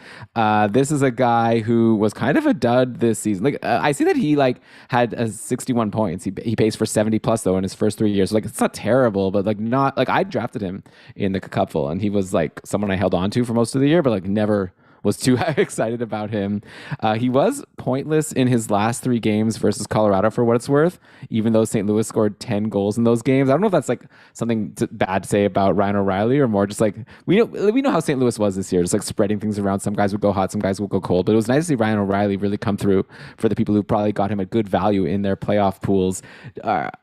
This is a guy who was kind of a dud this season. Like I see that he like had 61 points. He pays for 70 plus though in his first 3 years. So, like it's not terrible, but like not like I drafted him in the cupful and he was like someone I held on to for most of the year, but like never was too excited about him. He was pointless in his last 3 games versus Colorado for what it's worth, even though St. Louis scored 10 goals in those games. I don't know if that's like something bad to say about Ryan O'Reilly or more just like we know how St. Louis was this year, just like spreading things around. Some guys would go hot, some guys would go cold, but it was nice to see Ryan O'Reilly really come through for the people who probably got him at good value in their playoff pools.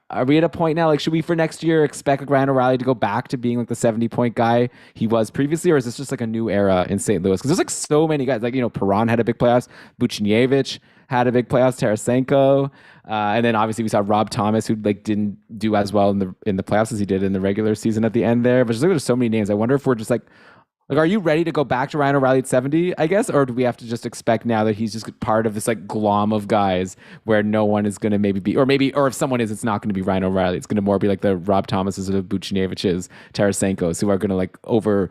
Are we at a point now? Like, should we for next year expect like Ryan O'Reilly to go back to being like the 70-point guy he was previously, or is this just like a new era in St. Louis? Because there's like so many guys. Like Perron had a big playoffs, Buchnevich had a big playoffs, Tarasenko, and then obviously we saw Rob Thomas who like didn't do as well in the playoffs as he did in the regular season at the end there. But just like there's so many names. I wonder if we're just like, are you ready to go back to Ryan O'Reilly at 70, I guess? Or do we have to just expect now that he's just part of this like glom of guys where no one is going to maybe be, or if someone is, it's not going to be Ryan O'Reilly. It's going to more be like the Rob Thomases or the Buchneviches, Tarasenko's who are going to like over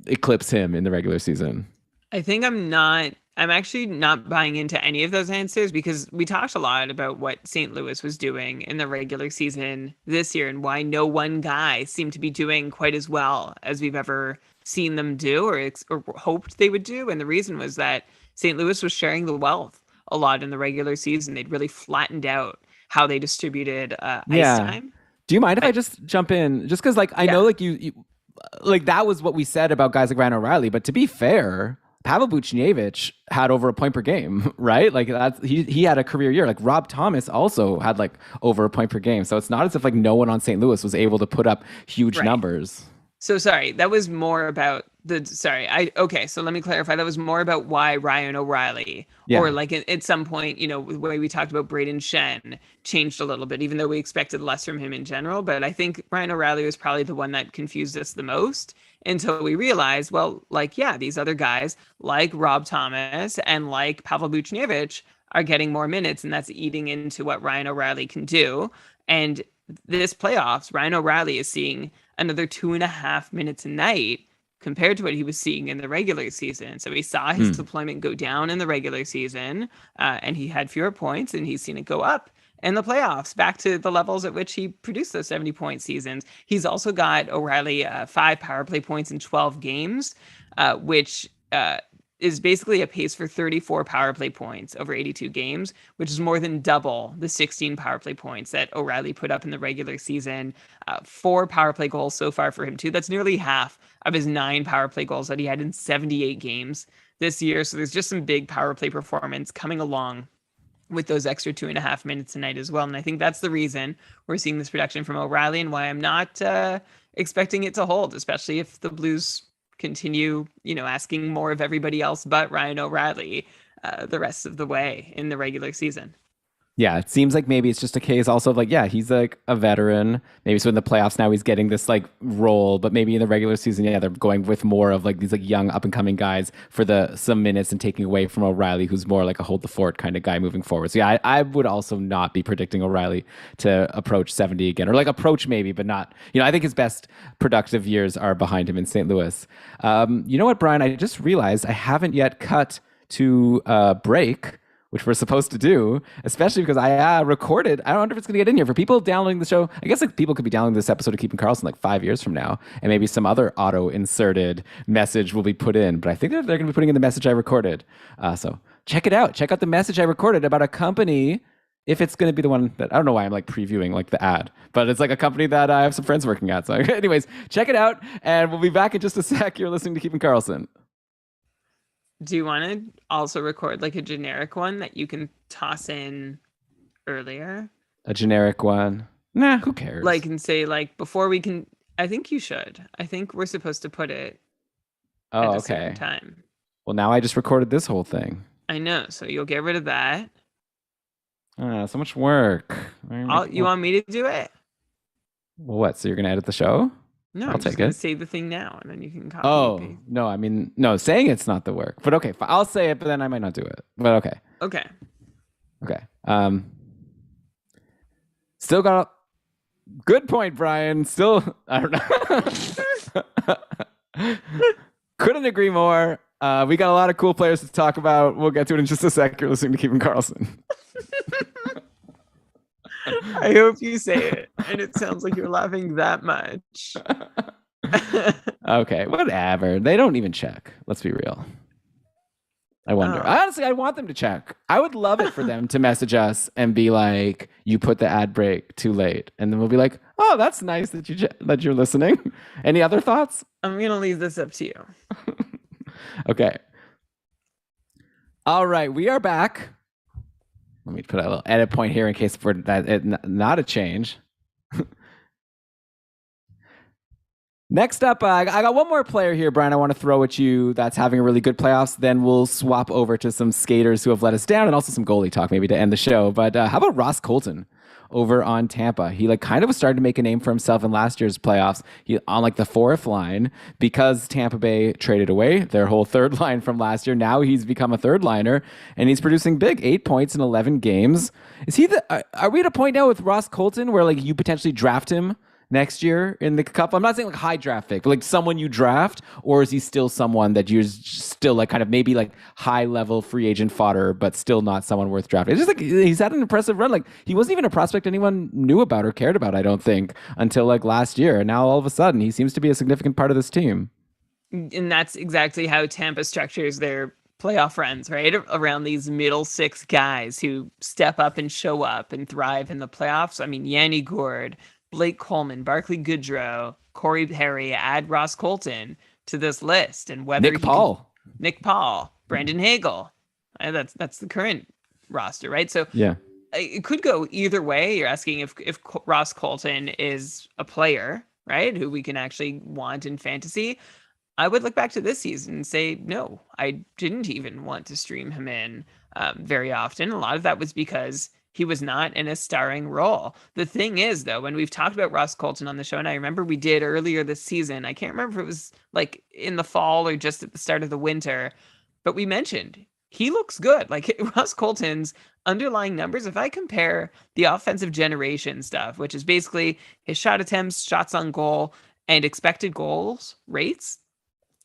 eclipse him in the regular season. I'm actually not buying into any of those answers because we talked a lot about what St. Louis was doing in the regular season this year and why no one guy seemed to be doing quite as well as we've ever seen them do or hoped they would do. And the reason was that St. Louis was sharing the wealth a lot in the regular season. They'd really flattened out how they distributed ice Yeah. time. Do you mind if I I, just jump in? Just because like I know yeah, like you like that was what we said about guys like Ryan O'Reilly, but to be fair, Pavel Buchnevich had over a point per game, right? Like that's he had a career year. Like Rob Thomas also had like over a point per game. So it's not as if like no one on St. Louis was able to put up huge right. numbers. So sorry, that was more about okay, so let me clarify. That was more about why Ryan O'Reilly, or Yeah. like at some point, the way we talked about Braden Shen changed a little bit, even though we expected less from him in general. But I think Ryan O'Reilly was probably the one that confused us the most until we realized, well, like, yeah, these other guys like Rob Thomas and like Pavel Buchnevich are getting more minutes, and that's eating into what Ryan O'Reilly can do. And this playoffs, Ryan O'Reilly is seeing another 2.5 minutes a night compared to what he was seeing in the regular season. So he saw his Hmm. deployment go down in the regular season, and he had fewer points, and he's seen it go up in the playoffs back to the levels at which he produced those 70-point seasons. He's also got O'Reilly 5 power play points in 12 games, which is basically a pace for 34 power play points over 82 games, which is more than double the 16 power play points that O'Reilly put up in the regular season. 4 power play goals so far for him, too. That's nearly half of his 9 power play goals that he had in 78 games this year. So there's just some big power play performance coming along with those extra 2.5 minutes a night as well. And I think that's the reason we're seeing this production from O'Reilly and why I'm not expecting it to hold, especially if the Blues continue, asking more of everybody else but Ryan O'Reilly the rest of the way in the regular season. Yeah, it seems like maybe it's just a case also of like, yeah, he's like a veteran. Maybe so in the playoffs now he's getting this like role, but maybe in the regular season, yeah, they're going with more of like these like young up and coming guys for the some minutes and taking away from O'Reilly, who's more like a hold the fort kind of guy moving forward. So yeah, I would also not be predicting O'Reilly to approach 70 again, or like approach maybe, but not. I think his best productive years are behind him in St. Louis. You know what, Brian? I just realized I haven't yet cut to break, which we're supposed to do, especially because I recorded. I don't know if it's going to get in here for people downloading the show. I guess like people could be downloading this episode of Keeping Karlsson like 5 years from now, and maybe some other auto-inserted message will be put in. But I think they're going to be putting in the message I recorded. So check it out. Check out the message I recorded about a company. If it's going to be the one that I don't know why I'm like previewing like the ad, but it's like a company that I have some friends working at. So, anyways, check it out, and we'll be back in just a sec. You're listening to Keeping Karlsson. Do you want to also record like a generic one that you can toss in earlier? A generic one? Nah, who cares? Like, and say like before we can. I think you should. I think we're supposed to put it at a certain time. Well, now I just recorded this whole thing. I know, so you'll get rid of that. So much work. You want me to do it? Well, what? So you're gonna edit the show? No, I'll I'm just take gonna it. say the thing now, and then you can copy. Oh no, I mean no, saying it's not the work. But okay, I'll say it, but then I might not do it. But okay. Okay. Still got a good point, Brian. Still, I don't know. Couldn't agree more. We got a lot of cool players to talk about. We'll get to it in just a sec. You're listening to Keeping Karlsson. I hope you say it, and it sounds like you're laughing that much. Okay, whatever. They don't even check. Let's be real. I wonder. Honestly, I want them to check. I would love it for them to message us and be like, "You put the ad break too late," and then we'll be like, "Oh, that's nice that you're listening." Any other thoughts? I'm gonna leave this up to you. Okay. All right, we are back. Let me put a little edit point here in case for that not a change. Next up, I got one more player here, Brian, I want to throw at you that's having a really good playoffs. Then we'll swap over to some skaters who have let us down and also some goalie talk maybe to end the show. But how about Ross Colton over on Tampa? He like kind of was starting to make a name for himself in last year's playoffs. He on like the fourth line because Tampa Bay traded away their whole third line from last year. Now he's become a third liner and he's producing big, 8 points in 11 games. Is he are we at a point now with Ross Colton where like you potentially draft him next year in the cup? I'm not saying like high draft pick, but like someone you draft, or is he still someone that you're still like kind of maybe like high level free agent fodder, but still not someone worth drafting? It's just like he's had an impressive run. Like he wasn't even a prospect anyone knew about or cared about, I don't think, until like last year. And now all of a sudden he seems to be a significant part of this team. And that's exactly how Tampa structures their playoff runs, right? Around these middle six guys who step up and show up and thrive in the playoffs. I mean, Yanni Gourde, Blake Coleman, Barclay Goodrow, Corey Perry, add Ross Colton to this list, and whether Nick Paul, Brandon Hagel, that's the current roster, right? So yeah, it could go either way. You're asking if Ross Colton is a player, right, who we can actually want in fantasy. I would look back to this season and say, no, I didn't even want to stream him in very often. A lot of that was because he was not in a starring role. The thing is, though, when we've talked about Ross Colton on the show, and I remember we did earlier this season, I can't remember if it was like in the fall or just at the start of the winter, but we mentioned he looks good. Like Ross Colton's underlying numbers, if I compare the offensive generation stuff, which is basically his shot attempts, shots on goal, and expected goals rates,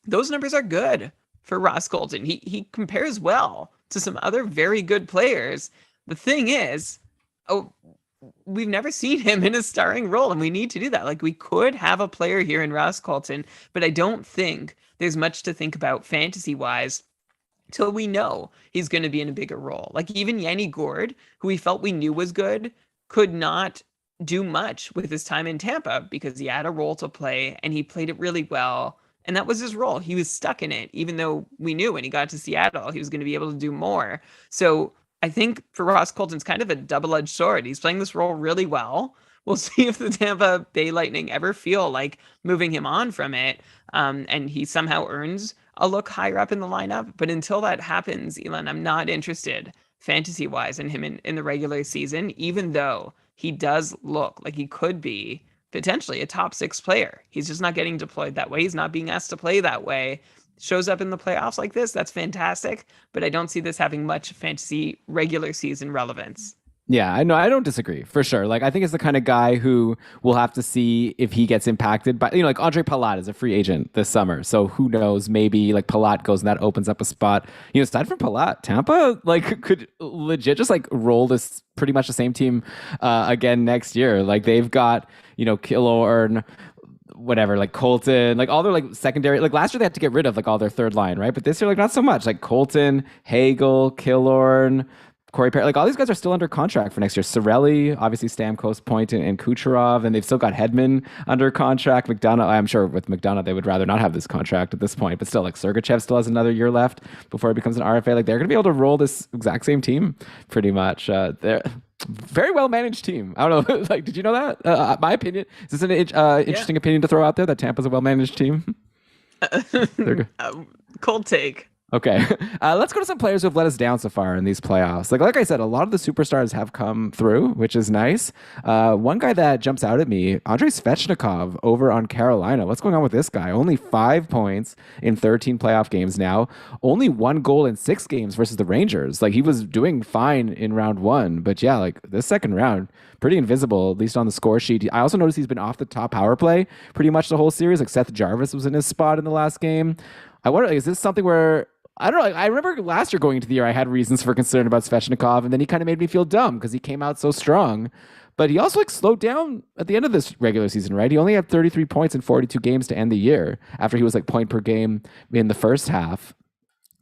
those numbers are good for Ross Colton. He compares well to some other very good players. The thing is, we've never seen him in a starring role, and we need to do that. Like, we could have a player here in Ross Colton, but I don't think there's much to think about fantasy-wise till we know he's going to be in a bigger role. Like even Yanni Gourde, who we felt we knew was good, could not do much with his time in Tampa because he had a role to play and he played it really well. And that was his role. He was stuck in it, even though we knew when he got to Seattle, he was going to be able to do more. So I think for Ross Colton's kind of a double-edged sword. He's playing this role really well. We'll see if the Tampa Bay Lightning ever feel like moving him on from it, and he somehow earns a look higher up in the lineup. But until that happens, Elon, I'm not interested fantasy wise in him in the regular season, even though he does look like he could be potentially a top six player. He's just not getting deployed that way. He's not being asked to play that way. Shows up in the playoffs like this, that's fantastic. But I don't see this having much fantasy regular season relevance. Yeah, I know. I don't disagree for sure. Like, I think it's the kind of guy who we'll have to see if he gets impacted by, like Andre Palat is a free agent this summer. So who knows? Maybe like Palat goes and that opens up a spot. Aside from Palat, Tampa like could legit just like roll this pretty much the same team again next year. Like they've got, Killorn, whatever, like Colton, like all their like secondary, like last year they had to get rid of like all their third line, right? But this year, like not so much. Like Colton, Hagel, Killorn, Corey Perry, like all these guys are still under contract for next year. Sorelli, obviously Stamkos, Point, and Kucherov, and they've still got Hedman under contract. McDonough, I'm sure with McDonough they would rather not have this contract at this point, but still, like Sergachev still has another year left before he becomes an RFA. Like they're going to be able to roll this exact same team, pretty much. They're very well managed team. I don't know, like did you know that? My opinion is this an interesting opinion to throw out there that Tampa's a well managed team? Cold take. Okay, let's go to some players who have let us down so far in these playoffs. Like I said, a lot of the superstars have come through, which is nice. One guy that jumps out at me, Andrei Svechnikov over on Carolina. What's going on with this guy? Only 5 points in 13 playoff games now. Only 1 goal in 6 games versus the Rangers. Like he was doing fine in round 1, but yeah, like this second round, pretty invisible, at least on the score sheet. I also noticed he's been off the top power play pretty much the whole series. Like Seth Jarvis was in his spot in the last game. I wonder, is this something where I don't know. I remember last year going into the year, I had reasons for concern about Svechnikov, and then he kind of made me feel dumb because he came out so strong. But he also like slowed down at the end of this regular season, right? He only had 33 points in 42 games to end the year after he was like point per game in the first half.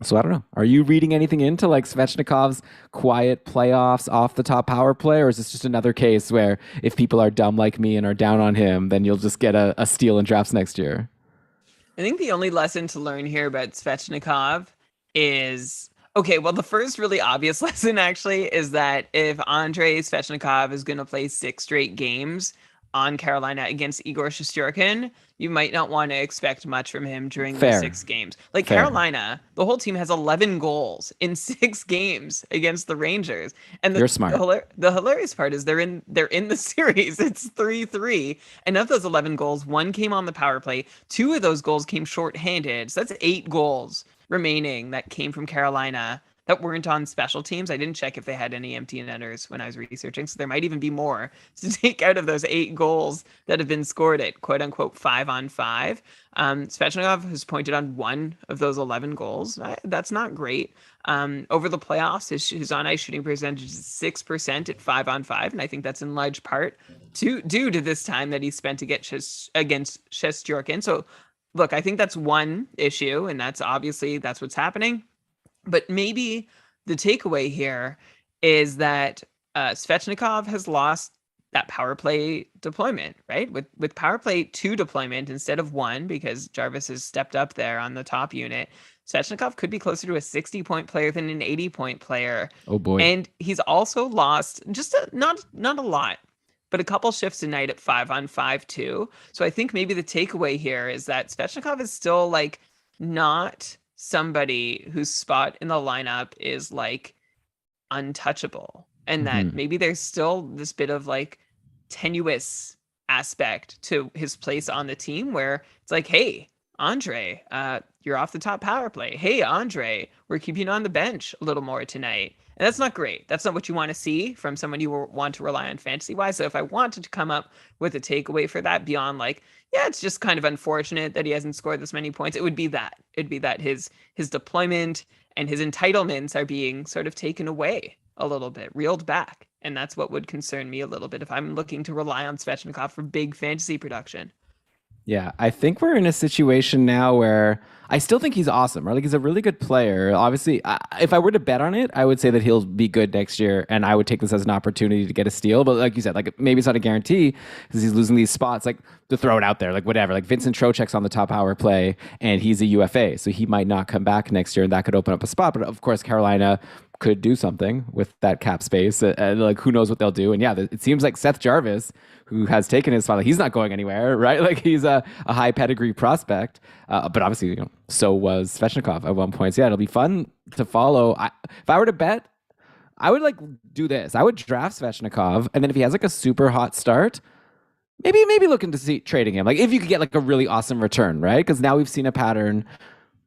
So I don't know. Are you reading anything into like Svechnikov's quiet playoffs off the top power play, or is this just another case where if people are dumb like me and are down on him, then you'll just get a steal in drafts next year? I think the only lesson to learn here about Svechnikov is okay. Well, the first really obvious lesson actually is that if Andrei Svechnikov is going to play 6 straight games on Carolina against Igor Shesterkin, you might not want to expect much from him during the 6 games. Like Fair. Carolina, the whole team has 11 goals in 6 games against the Rangers. And You're smart. The hilarious part is they're in the series. It's 3-3. And of those 11 goals, 1 came on the power play. 2 of those goals came shorthanded. So that's 8 goals remaining that came from Carolina that weren't on special teams. I didn't check if they had any empty netters when I was researching, so there might even be more to take out of those 8 goals that have been scored at quote unquote 5-on-5. Svechnikov has pointed on 1 of those 11 goals. That's not great. Over the playoffs, his on-ice shooting percentage is 6% at 5-on-5, and I think that's in large part due to this time that he spent against Shesterkin. So look, I think that's one issue, and that's what's happening. But maybe the takeaway here is that Svechnikov has lost that power play deployment, right? With power play 2 deployment instead of 1, because Jarvis has stepped up there on the top unit. Svechnikov could be closer to a 60-point player than an 80-point player. Oh boy! And he's also lost just not a lot, but a couple shifts a night at 5-on-5 too. So I think maybe the takeaway here is that Svechnikov is still like not somebody whose spot in the lineup is like untouchable, and that maybe there's still this bit of like tenuous aspect to his place on the team where it's like, hey, Andre, you're off the top power play. Hey, Andre, we're keeping you on the bench a little more tonight. And that's not great. That's not what you want to see from someone you want to rely on fantasy-wise. So if I wanted to come up with a takeaway for that beyond like, yeah, it's just kind of unfortunate that he hasn't scored this many points, it would be that. It'd be that his deployment and his entitlements are being sort of taken away a little bit, reeled back. And that's what would concern me a little bit if I'm looking to rely on Svechnikov for big fantasy production. Yeah, I think we're in a situation now where I still think he's awesome, right? Like he's a really good player. Obviously, if I were to bet on it, I would say that he'll be good next year, and I would take this as an opportunity to get a steal. But like you said, like maybe it's not a guarantee because he's losing these spots. Like to throw it out there, like whatever. Like Vincent Trocheck's on the top power play, and he's a UFA, so he might not come back next year, and that could open up a spot. But of course, Carolina could do something with that cap space. Like who knows what they'll do? And yeah, it seems like Seth Jarvis, who has taken his spot, like, he's not going anywhere, right? Like he's a high pedigree prospect, but obviously, so was Svechnikov at one point. So yeah, it'll be fun to follow. If I were to bet, I would like do this. I would draft Svechnikov, and then if he has like a super hot start, maybe looking to see trading him. Like if you could get like a really awesome return, right? Because now we've seen a pattern.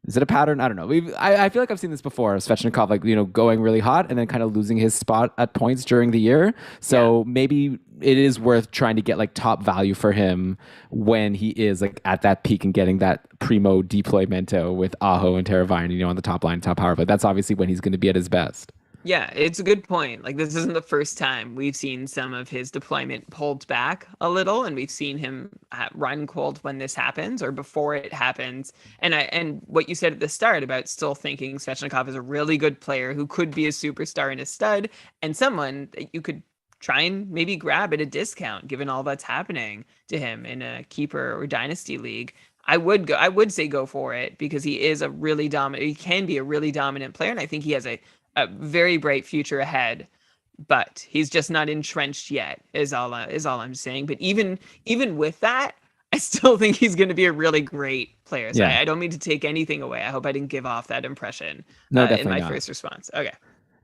Is it a pattern? I don't know. I feel like I've seen this before. Svechnikov, like, going really hot and then kind of losing his spot at points during the year. So maybe it is worth trying to get like top value for him when he is like at that peak and getting that primo deploymento with Aho and Teravainen, on the top line, top power play. That's obviously when he's going to be at his best. Yeah, it's a good point. Like this isn't the first time we've seen some of his deployment pulled back a little, and we've seen him run cold when this happens or before it happens. And what you said at the start about still thinking Svechnikov is a really good player who could be a superstar and a stud, and someone that you could try and maybe grab at a discount given all that's happening to him in a keeper or dynasty league. I would say go for it because he is a really dominant, he can be a really dominant player, and I think he has a very bright future ahead, but he's just not entrenched yet. Is all I'm saying. But even with that, I still think he's going to be a really great player. So Yeah. I don't mean to take anything away. I hope I didn't give off that impression No, in definitely my not. first response. Okay.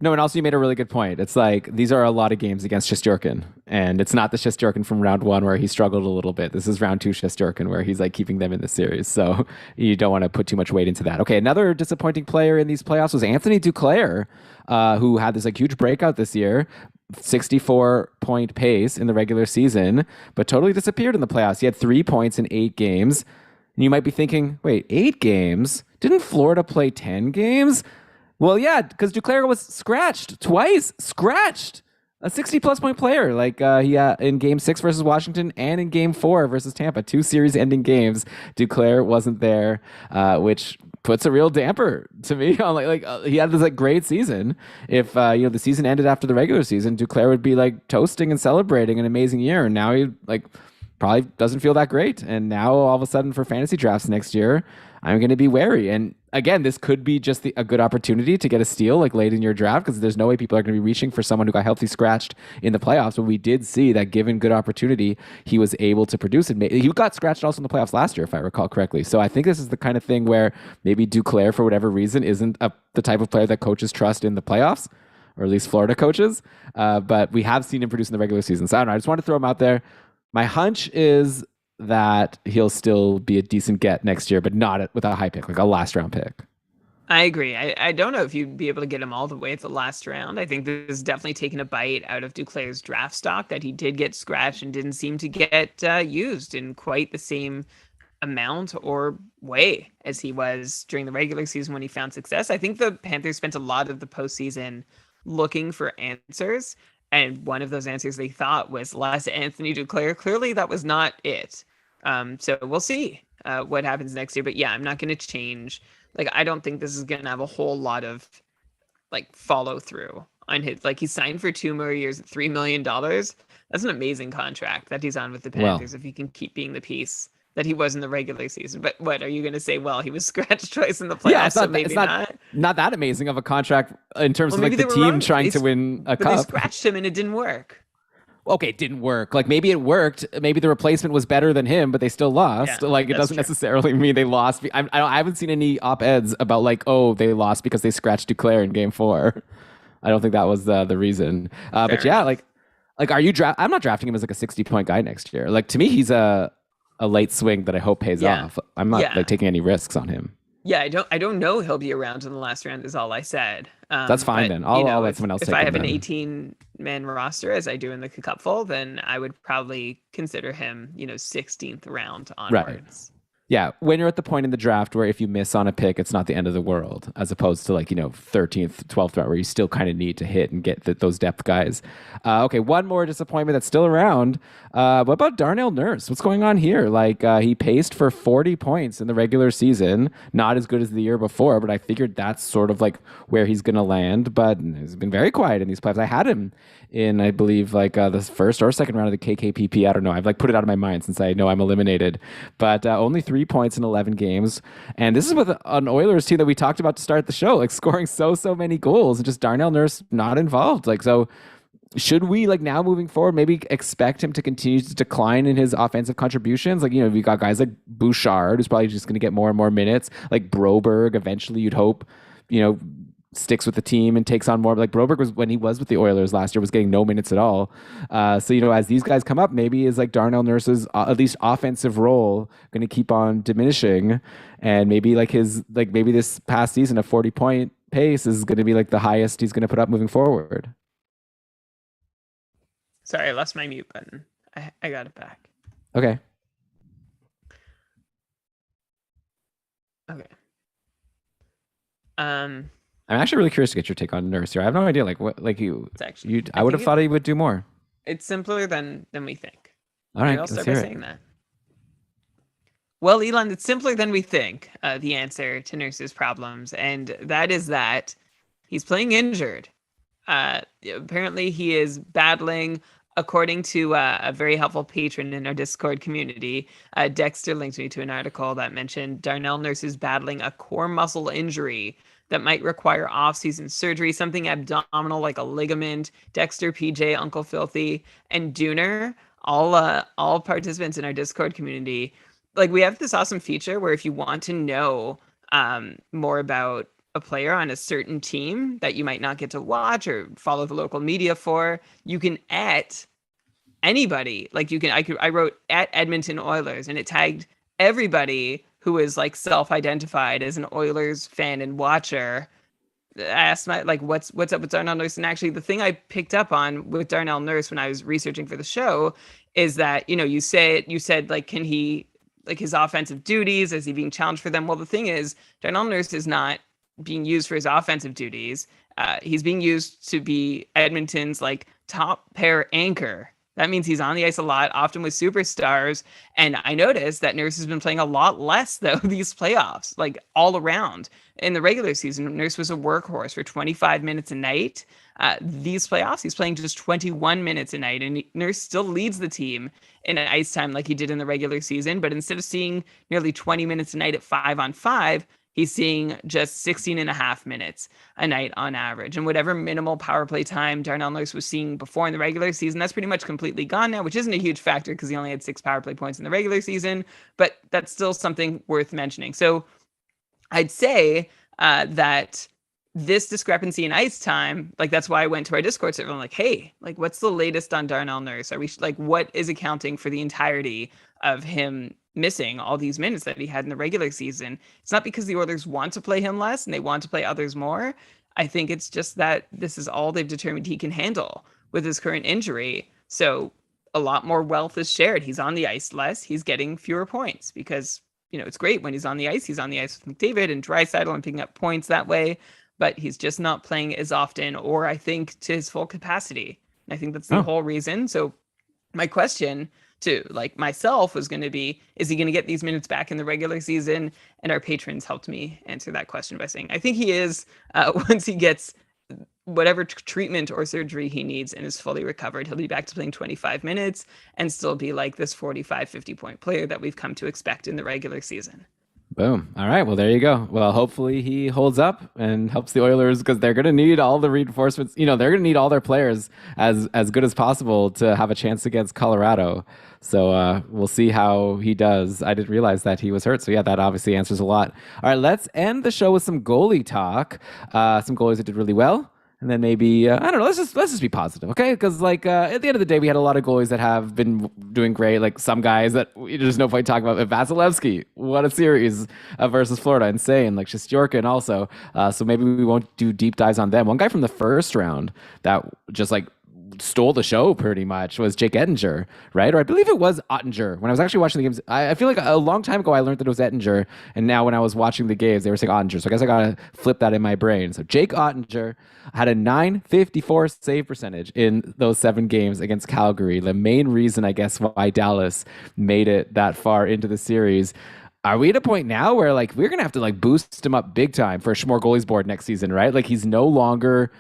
No, and also you made a really good point. It's like these are a lot of games against Shestyorkin, and it's not the Shestyorkin from round one where he struggled a little bit. This is round two Shestyorkin where he's like keeping them in the series. So you don't want to put too much weight into that. Okay, another disappointing player in these playoffs was Anthony Duclair, who had this like huge breakout this year, 64-point pace in the regular season, but totally disappeared in the playoffs. He had 3 points in 8 games. And you might be thinking, wait, 8 games? Didn't Florida play 10 games? Well, yeah, because Duclair was scratched twice. Scratched. A 60-plus point player. Like he in Game 6 versus Washington and in Game 4 versus Tampa. Two series-ending games. Duclair wasn't there, which puts a real damper to me on he had this like great season. If the season ended after the regular season, Duclair would be like toasting and celebrating an amazing year. And now he like probably doesn't feel that great. And now all of a sudden for fantasy drafts next year, I'm going to be wary. And again, this could be just a good opportunity to get a steal like late in your draft because there's no way people are going to be reaching for someone who got healthy scratched in the playoffs. But we did see that given good opportunity, he was able to produce it. He got scratched also in the playoffs last year, if I recall correctly. So I think this is the kind of thing where maybe Duclair, for whatever reason, isn't the type of player that coaches trust in the playoffs, or at least Florida coaches. But we have seen him produce in the regular season. So I don't know. I just want to throw him out there. My hunch is that he'll still be a decent get next year, but not with a high pick, like a last round pick. I agree. I don't know if you'd be able to get him all the way at the last round. I think this is definitely taking a bite out of Duclair's draft stock that he did get scratched and didn't seem to get used in quite the same amount or way as he was during the regular season when he found success. I think the Panthers spent a lot of the postseason looking for answers, and one of those answers they thought was less Anthony Duclair. Clearly, that was not it. So we'll see what happens next year. But yeah, I'm not going to change. Like, I don't think this is going to have a whole lot of like follow through on his. Like, he's signed for 2 more years at $3 million. That's an amazing contract that he's on with the Well, Panthers if he can keep being the piece that he was in the regular season. But what are you going to say? Well, he was scratched twice in the yeah, playoffs, so maybe not. not that amazing of a contract in terms Well, of like maybe the they were team wrong. trying to win a But they cup. scratched him and it didn't work. Okay, it didn't work. Like maybe it worked. Maybe the replacement was better than him, but they still lost. Yeah, Like it that's doesn't true. necessarily mean they lost. I haven't seen any op-eds about like, oh, they lost because they scratched Duclair in Game 4. I don't think that was the reason. But Fair yeah, enough. like are you I'm not drafting him as like a 60-point guy next year. Like to me, he's a late swing that I hope pays Yeah. off. I'm not Yeah. like taking any risks on him. Yeah, I don't know he'll be around in the last round is all I said. That's fine But then. I'll let someone else if take I him have an then. 18-man roster as I do in the cupful, then I would probably consider him, 16th round Right. onwards. Yeah, when you're at the point in the draft where if you miss on a pick, it's not the end of the world, as opposed to like, 13th, 12th round, where you still kind of need to hit and get those depth guys. Okay, one more disappointment that's still around. What about Darnell Nurse? What's going on here? Like, he paced for 40 points in the regular season, not as good as the year before, but I figured that's sort of like where he's going to land. But he's been very quiet in these playoffs. I had him in, I believe, like the first or second round of the KKPP. I don't know. I've like put it out of my mind since I know I'm eliminated. But only 3 points in 11 games, and this is with an Oilers team that we talked about to start the show, like scoring so many goals, and just Darnell Nurse not involved. Like, so should we like now moving forward maybe expect him to continue to decline in his offensive contributions? Like, we got guys like Bouchard, who's probably just going to get more and more minutes. Like Broberg, eventually you'd hope, you know, sticks with the team and takes on more. Like Broberg was, when he was with the Oilers last year, was getting no minutes at all. So, as these guys come up, maybe is like Darnell Nurse's at least offensive role going to keep on diminishing, and maybe like maybe this past season a 40-point pace is going to be like the highest he's going to put up moving forward. Sorry, I lost my mute button. I got it back. Okay. Okay. I'm actually really curious to get your take on Nurse here. I have no idea, like what, like I would have thought he would do more. It's simpler than we think. All right, I'll let's start hear by it. saying that. Well, Elon, it's simpler than we think. The answer to Nurse's problems, and that is that he's playing injured. Apparently, he is battling. According to a very helpful patron in our Discord community, Dexter linked me to an article that mentioned Darnell Nurse is battling a core muscle injury that might require off-season surgery, something abdominal like a ligament. Dexter, PJ, Uncle Filthy, and Dooner, all participants in our Discord community. Like, we have this awesome feature where if you want to know more about a player on a certain team that you might not get to watch or follow the local media for, you can at anybody. Like, I wrote at Edmonton Oilers, and it tagged everybody who is like self-identified as an Oilers fan and watcher. I asked my like, what's up with Darnell Nurse? And actually, the thing I picked up on with Darnell Nurse when I was researching for the show is that, you said like, can he, like, his offensive duties, is he being challenged for them? Well, the thing is, Darnell Nurse is not being used for his offensive duties. He's being used to be Edmonton's like top pair anchor. That means he's on the ice a lot, often with superstars. And I noticed that Nurse has been playing a lot less, though, these playoffs, like all around. In the regular season, Nurse was a workhorse for 25 minutes a night. These playoffs, he's playing just 21 minutes a night, and Nurse still leads the team in ice time like he did in the regular season. But instead of seeing nearly 20 minutes a night at 5-on-5, he's seeing just 16 and a half minutes a night on average. And whatever minimal power play time Darnell Nurse was seeing before in the regular season, that's pretty much completely gone now, which isn't a huge factor because he only had 6 power play points in the regular season, but that's still something worth mentioning. So I'd say that this discrepancy in ice time, like, that's why I went to our Discord server. I'm like, hey, like, what's the latest on Darnell Nurse? Are we like, what is accounting for the entirety of him missing all these minutes that he had in the regular season? It's not because the Oilers want to play him less and they want to play others more. I think it's just that this is all they've determined he can handle with his current injury. So a lot more wealth is shared. He's on the ice less. He's getting fewer points because, it's great when he's on the ice. He's on the ice with McDavid and Draisaitl and picking up points that way, but he's just not playing as often, or I think to his full capacity. And I think that's the whole reason. So my question to like myself was going to be, is he going to get these minutes back in the regular season? And our patrons helped me answer that question by saying, I think he is, once he gets whatever treatment or surgery he needs and is fully recovered, he'll be back to playing 25 minutes and still be like this 45, 50-point player that we've come to expect in the regular season. Boom. All right. Well, there you go. Well, hopefully he holds up and helps the Oilers, because they're going to need all the reinforcements. They're going to need all their players as good as possible to have a chance against Colorado. So we'll see how he does. I didn't realize that he was hurt. So yeah, that obviously answers a lot. All right, let's end the show with some goalie talk. Some goalies that did really well. And then maybe I don't know. Let's just be positive, okay? Because like at the end of the day, we had a lot of goalies that have been doing great. Like some guys that there's no point talking about. Vasilevsky, what a series versus Florida, insane. Like Shestyorkin also. So maybe we won't do deep dives on them. One guy from the first round that just like stole the show pretty much was Jake Ettinger, right? Or I believe it was Ottinger. When I was actually watching the games, I feel like a long time ago I learned that it was Ettinger, and now when I was watching the games, they were saying Ottinger. So I guess I gotta flip that in my brain. So Jake Ottinger had a 954 save percentage in those 7 games against Calgary. The main reason, I guess, why Dallas made it that far into the series. Are we at a point now where like we're gonna have to like boost him up big time for a Schmore goalies board next season, right? Like he's no longer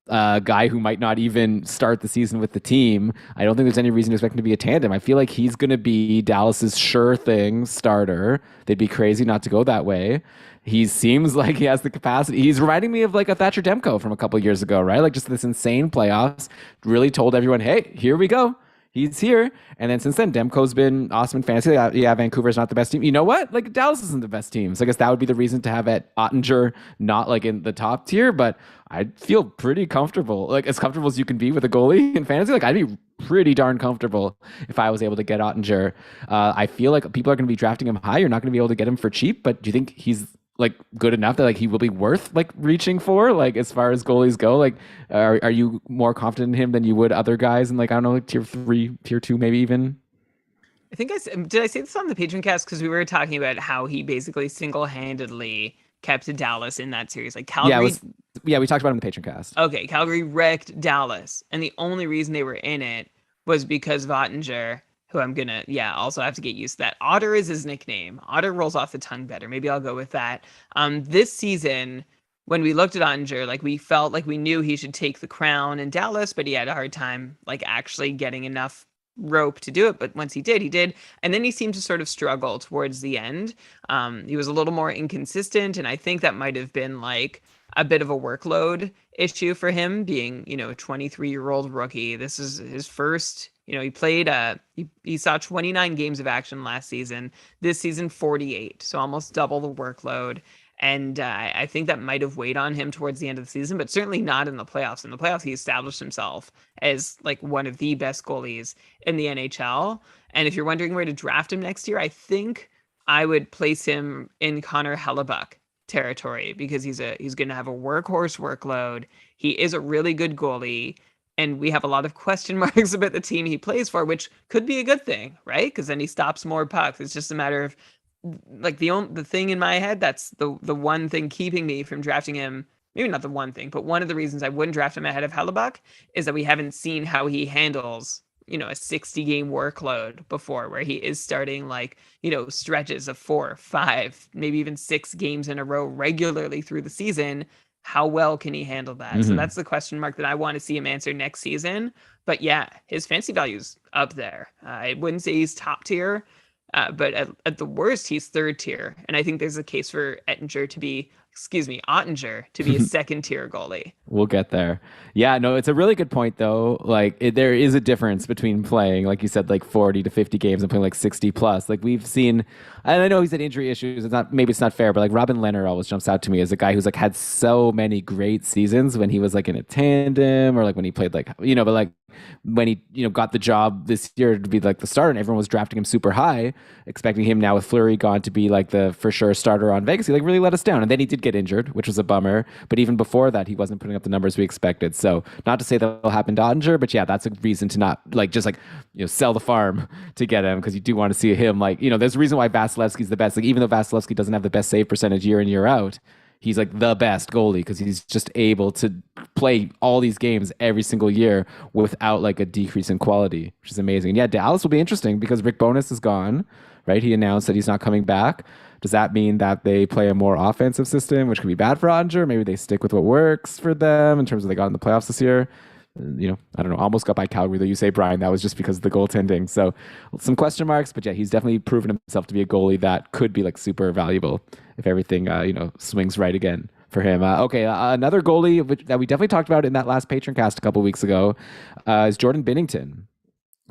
a guy who might not even start the season with the team. I don't think there's any reason to expect him to be a tandem. I feel like he's going to be Dallas's sure thing starter. They'd be crazy not to go that way. He seems like he has the capacity. He's reminding me of like a Thatcher Demko from a couple years ago, right? Like just this insane playoffs. Really told everyone, hey, here we go. He's here. And then since then, Demko's been awesome in fantasy. Yeah, Vancouver's not the best team. You know what? Like Dallas isn't the best team. So I guess that would be the reason to have at Ottinger not like in the top tier. But I feel pretty comfortable, like as comfortable as you can be with a goalie in fantasy. Like I'd be pretty darn comfortable if I was able to get Ottinger. I feel like people are going to be drafting him high. You're not going to be able to get him for cheap. But do you think he's like good enough that like he will be worth like reaching for like as far as goalies go? Like are you more confident in him than you would other guys in like I don't know like tier 3, tier 2 maybe even? I think did I say this on the Patreon cast because we were talking about how he basically single-handedly kept Dallas in that series. Like Yeah, it Calgary, was yeah, we talked about it in the patron cast. okay, Calgary wrecked Dallas, and the only reason they were in it was because of Ottinger, who I'm gonna, yeah, also have to get used to that. Otter is his nickname. Otter rolls off the tongue better. Maybe I'll go with that. This season, when we looked at Ottinger, like we felt like we knew he should take the crown in Dallas, but he had a hard time like actually getting enough rope to do it. But once he did, he did. And then he seemed to sort of struggle towards the end. He was a little more inconsistent, and I think that might have been like a bit of a workload issue for him being, a 23-year-old rookie. This is his first, he played, he saw 29 games of action last season. This season, 48. So almost double the workload. And I think that might have weighed on him towards the end of the season, but certainly not in the playoffs. In the playoffs, he established himself as like one of the best goalies in the NHL. And if you're wondering where to draft him next year, I think I would place him in Connor Hellebuck territory because he's going to have a workhorse workload. He is a really good goalie, and we have a lot of question marks about the team he plays for, which could be a good thing, right? Because then he stops more pucks. It's just a matter of like the thing in my head that's the one thing keeping me from drafting him. Maybe not the one thing, but one of the reasons I wouldn't draft him ahead of Hellebuck is that we haven't seen how he handles a 60 game workload before, where he is starting like stretches of 4, 5, maybe even 6 games in a row regularly through the season. How well can he handle that? So that's the question mark that I want to see him answer next season. But yeah, his fantasy value's up there. I wouldn't say he's top tier, but at the worst, he's third tier. And I think there's a case for Ottinger to be a second tier goalie. We'll get there. Yeah, no, it's a really good point though. Like there is a difference between playing, like you said, like 40 to 50 games and playing like 60 plus. Like we've seen, and I know he's had injury issues. Maybe it's not fair, but like Robin Leonard always jumps out to me as a guy who's like had so many great seasons when he was like in a tandem or like when he played like, but like when he, got the job this year to be like the starter and everyone was drafting him super high, expecting him now with Fleury gone to be like the for sure starter on Vegas. He like really let us down. And then he did get injured, which was a bummer. But even before that, he wasn't putting up the numbers we expected. So not to say that will happen to Ottinger, but yeah, that's a reason to not like just like, sell the farm to get him because you do want to see him like, there's a reason why Vasilevsky's the best. Like even though Vasilevsky doesn't have the best save percentage year in, year out, he's like the best goalie because he's just able to play all these games every single year without like a decrease in quality, which is amazing. And yeah, Dallas will be interesting because Rick Bowness is gone, right? He announced that he's not coming back. Does that mean that they play a more offensive system, which could be bad for Ottinger? Maybe they stick with what works for them in terms of they got in the playoffs this year. I don't know, almost got by Calgary, though you say, Brian, that was just because of the goaltending. So some question marks, but yeah, he's definitely proven himself to be a goalie that could be like super valuable if everything, swings right again for him. Another goalie that we definitely talked about in that last Patron cast a couple weeks ago is Jordan Binnington,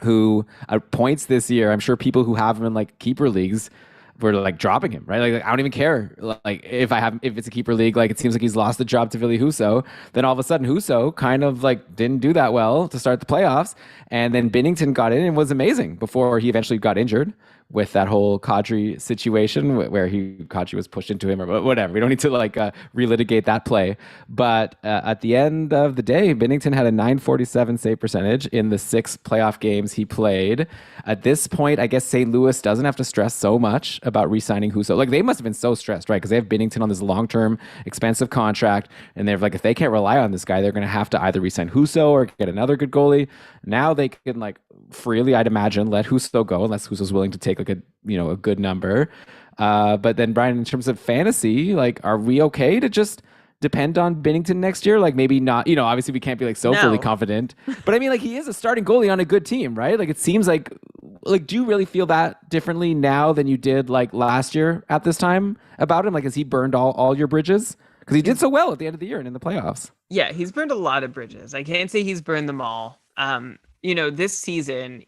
who at points this year, I'm sure people who have him in like keeper leagues were like dropping him, right? Like I don't even care. Like if it's a keeper league, like it seems like he's lost the job to Ville Husso. Then all of a sudden Husso kind of like didn't do that well to start the playoffs. And then Binnington got in and was amazing before he eventually got injured, with that whole Kadri situation where Kadri was pushed into him or whatever. We don't need to like relitigate that play. But at the end of the day, Binnington had a 947 save percentage in the 6 playoff games he played. At this point, I guess St. Louis doesn't have to stress so much about re-signing Husso. Like they must have been so stressed, right? Because they have Binnington on this long-term, expensive contract, and they're like, if they can't rely on this guy, they're going to have to either re-sign Husso or get another good goalie. Now they can like freely, I'd imagine, let Husso go unless Husso's willing to take like a good number. But then Brian, in terms of fantasy, like, are we okay to just depend on Binnington next year? Like maybe not, obviously we can't be like so fully No. confident, but I mean like he is a starting goalie on a good team, right? Like it seems like do you really feel that differently now than you did like last year at this time about him? Like has he burned all your bridges? Because he did so well at the end of the year and in the playoffs. Yeah, he's burned a lot of bridges. I can't say he's burned them all. This season,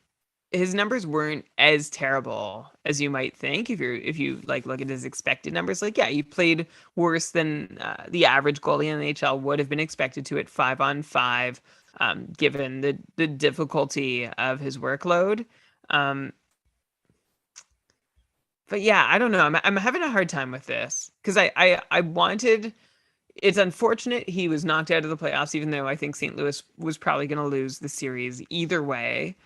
his numbers weren't as terrible as you might think if you like look at his expected numbers. Like, yeah, he played worse than the average goalie in the NHL would have been expected to at 5-on-5, given the difficulty of his workload. But yeah, I don't know. I'm having a hard time with this because I wanted. It's unfortunate he was knocked out of the playoffs, even though I think St. Louis was probably going to lose the series either way.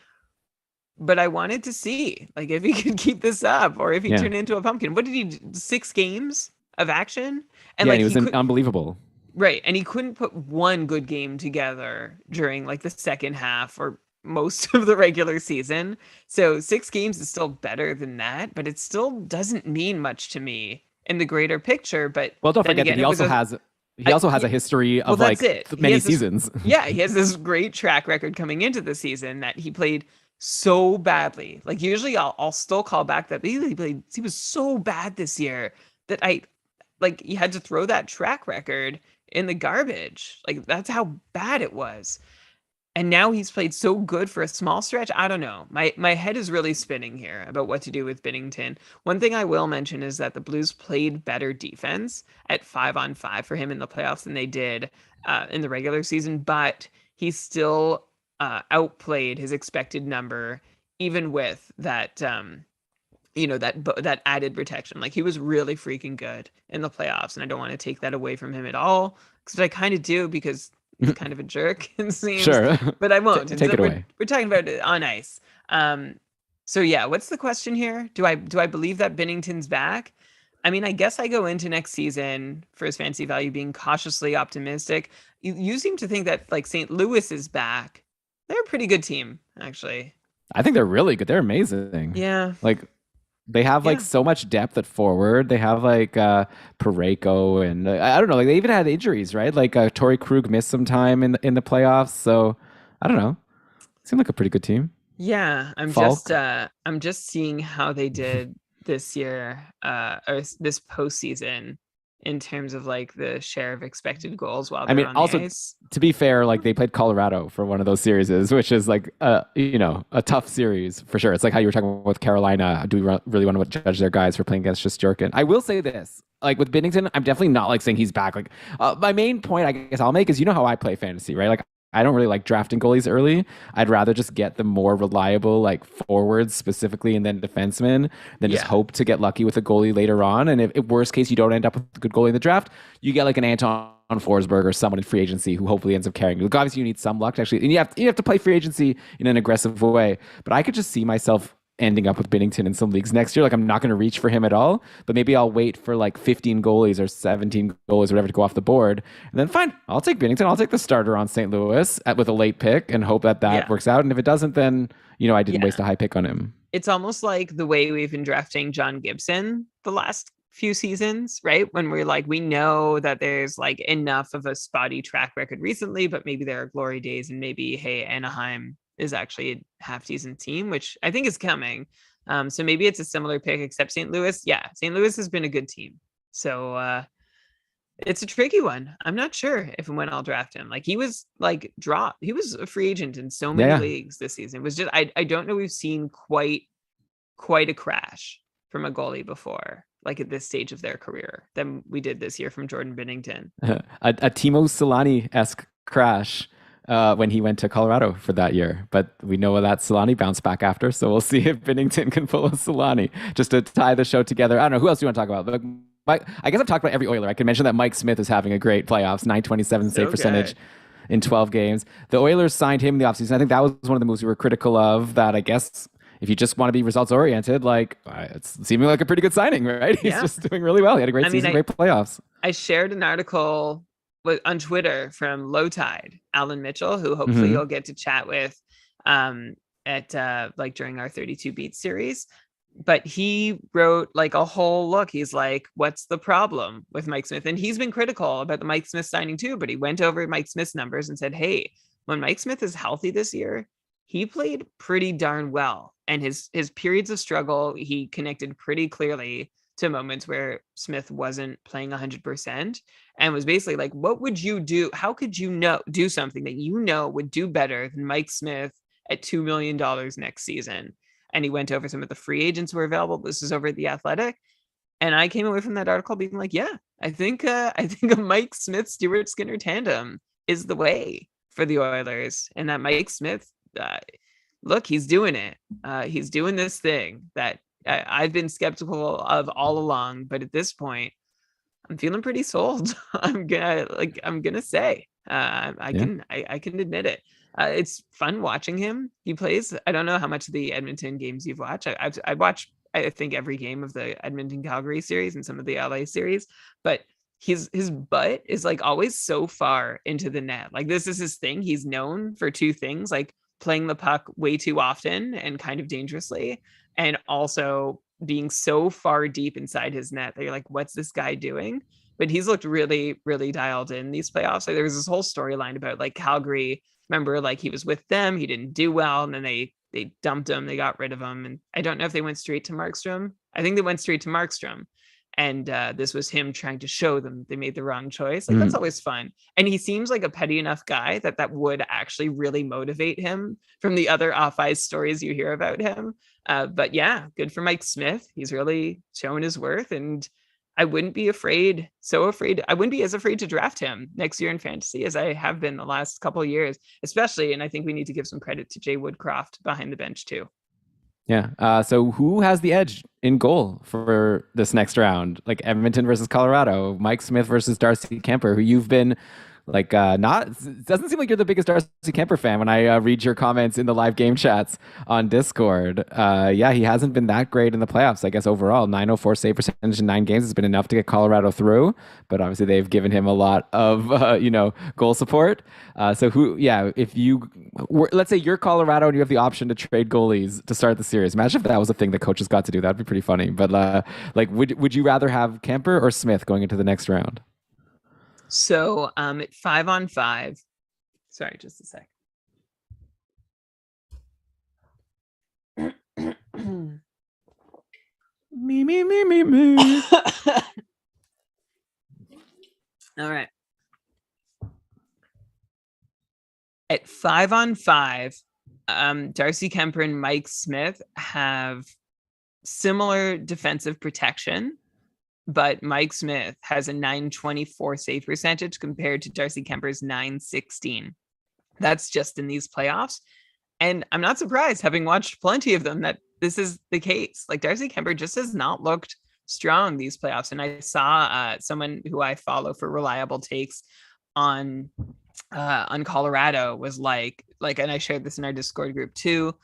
But I wanted to see like if he could keep this up or if he Yeah. turned into a pumpkin. What did he do? 6 games of action? And Yeah, and like he he was could unbelievable. right, and he couldn't put one good game together during like the second half or most of the regular season. So 6 games is still better than that, but it still doesn't mean much to me in the greater picture. But Well, don't then forget that again, it was a he also has yeah, a history well, of that's like it. He many has this, seasons. yeah, he has this great track record coming into the season that he played so badly. Like usually, I'll still call back that he was so bad this year that I like you had to throw that track record in the garbage. Like that's how bad it was. And now he's played so good for a small stretch. I don't know. My head is really spinning here about what to do with Binnington. One thing I will mention is that the Blues played better defense at 5-on-5 for him in the playoffs than they did in the regular season, but he still outplayed his expected number, even with that that added protection. Like he was really freaking good in the playoffs, and I don't want to take that away from him at all because I kind of do because he's kind of a jerk, it seems, Sure. but I won't. Take Instead, it we're away. we're talking about it on ice. So yeah, what's the question here? Do I believe that Binnington's back? I mean, I guess I go into next season for his fantasy value being cautiously optimistic. You seem to think that like St. Louis is back. They're a pretty good team, actually. I think they're really good. They're amazing. Yeah, Like they have like yeah, so much depth at forward. They have like Pareko and I don't know. Like they even had injuries, right? Like Torrey Krug missed some time in the playoffs. So I don't know. Seemed like a pretty good team. yeah. Falk. I'm just seeing how they did this year, this postseason in terms of like the share of expected goals while I they're mean, on the also ice. to be fair, like they played Colorado for one of those series, which is like a tough series for sure. It's like how you were talking about with Carolina. Do we really want to judge their guys for playing against Sjostjorkin? I will say this. Like with Binnington, I'm definitely not like saying he's back. Like my main point, I guess I'll make is how I play fantasy, right? Like I don't really like drafting goalies early. I'd rather just get the more reliable like forwards specifically and then defensemen than just Yeah, hope to get lucky with a goalie later on. And if worst case you don't end up with a good goalie in the draft, you get like an Anton Forsberg or someone in free agency who hopefully ends up carrying you. Like obviously you need some luck to actually, and you have to play free agency in an aggressive way. But I could just see myself ending up with Binnington in some leagues next year. Like I'm not going to reach for him at all, but maybe I'll wait for like 15 goalies or 17 goalies or whatever to go off the board. And then fine, I'll take Binnington. I'll take the starter on St. Louis with a late pick and hope that yeah, works out. And if it doesn't, then, I didn't yeah. waste a high pick on him. It's almost like the way we've been drafting John Gibson the last few seasons, right? When we're like, we know that there's like enough of a spotty track record recently, but maybe there are glory days and maybe, hey, Anaheim is actually a half decent team, which I think is coming. So maybe it's a similar pick, except St. Louis. Yeah, St. Louis has been a good team. So it's a tricky one. I'm not sure if and when I'll draft him. Like he was like dropped. He was a free agent in so Yeah, many yeah. leagues this season. It was just I don't know we've seen quite a crash from a goalie before, like at this stage of their career than we did this year from Jordan Binnington. A Timo Solani esque crash when he went to Colorado for that year. But we know that Solani bounced back after, so we'll see if Binnington can pull a Solani just to tie the show together. I don't know who else do you want to talk about. But I guess I've talked about every Oiler. I can mention that Mike Smith is having a great playoffs, 927 save So percentage good. in 12 games. The Oilers signed him in the offseason. I think that was one of the moves we were critical of. That I guess if you just want to be results oriented, like it's seeming like a pretty good signing, right? He's Yeah. just doing really well. He had a great I mean, season, great playoffs. I shared an article on Twitter from Low Tide, Alan Mitchell, who hopefully Mm-hmm. you'll get to chat with um, at like during our 32 Beats series. But he wrote like a whole look. He's like, what's the problem with Mike Smith? And he's been critical about the Mike Smith signing too, but he went over Mike Smith's numbers and said, hey, when Mike Smith is healthy this year, he played pretty darn well. And his periods of struggle, he connected pretty clearly to moments where Smith wasn't playing 100% and was basically like, what would you do? How could you do something that you know would do better than Mike Smith at $2 million next season? And he went over some of the free agents who were available. This is over at The Athletic. And I came away from that article being like, yeah, I think a Mike Smith Stuart Skinner tandem is the way for the Oilers. And that Mike Smith, look, he's doing it. He's doing this thing that I've been skeptical of all along, but at this point, I'm feeling pretty sold. I'm gonna say, Yeah. I can admit it. It's fun watching him. He plays. I don't know how much of the Edmonton games you've watched. I watched, I think, every game of the Edmonton Calgary series and some of the LA series, but his butt is like always so far into the net. Like this is his thing. He's known for two things, like playing the puck way too often and kind of dangerously, and also being so far deep inside his net that you're like, what's this guy doing? But he's looked really, really dialed in these playoffs. Like there was this whole storyline about like Calgary. Remember, like he was with them, he didn't do well, and then they dumped him, they got rid of him, and I don't know if they went straight to Markstrom. I think they went straight to Markstrom, and this was him trying to show them they made the wrong choice. Like that's Mm. always fun, and he seems like a petty enough guy that that would actually really motivate him from the other off ice stories you hear about him. But yeah, good for Mike Smith. He's really shown his worth, and I wouldn't be afraid. So afraid. I wouldn't be as afraid to draft him next year in fantasy as I have been the last couple of years, especially. And I think we need to give some credit to Jay Woodcroft behind the bench too. Yeah. So who has the edge in goal for this next round? Like Edmonton versus Colorado, Mike Smith versus Darcy Kemper, who you've been like not. It doesn't seem like you're the biggest Darcy Kemper fan when I read your comments in the live game chats on Discord. Yeah, he hasn't been that great in the playoffs. I guess overall, 904 save percentage in 9 games has been enough to get Colorado through. But obviously, they've given him a lot of goal support. So who? Yeah, if you let's say you're Colorado and you have the option to trade goalies to start the series. Imagine if that was a thing that coaches got to do. That'd be pretty funny. But like, would you rather have Kemper or Smith going into the next round? So at 5-on-5, sorry, just a sec. Me. All right. At 5-on-5, Darcy Kemper and Mike Smith have similar defensive protection, but Mike Smith has a 924 save percentage compared to Darcy Kemper's 916. That's just in these playoffs. And I'm not surprised, having watched plenty of them, that this is the case. Like Darcy Kemper just has not looked strong these playoffs. And I saw someone who I follow for reliable takes on Colorado was like, and I shared this in our Discord group too,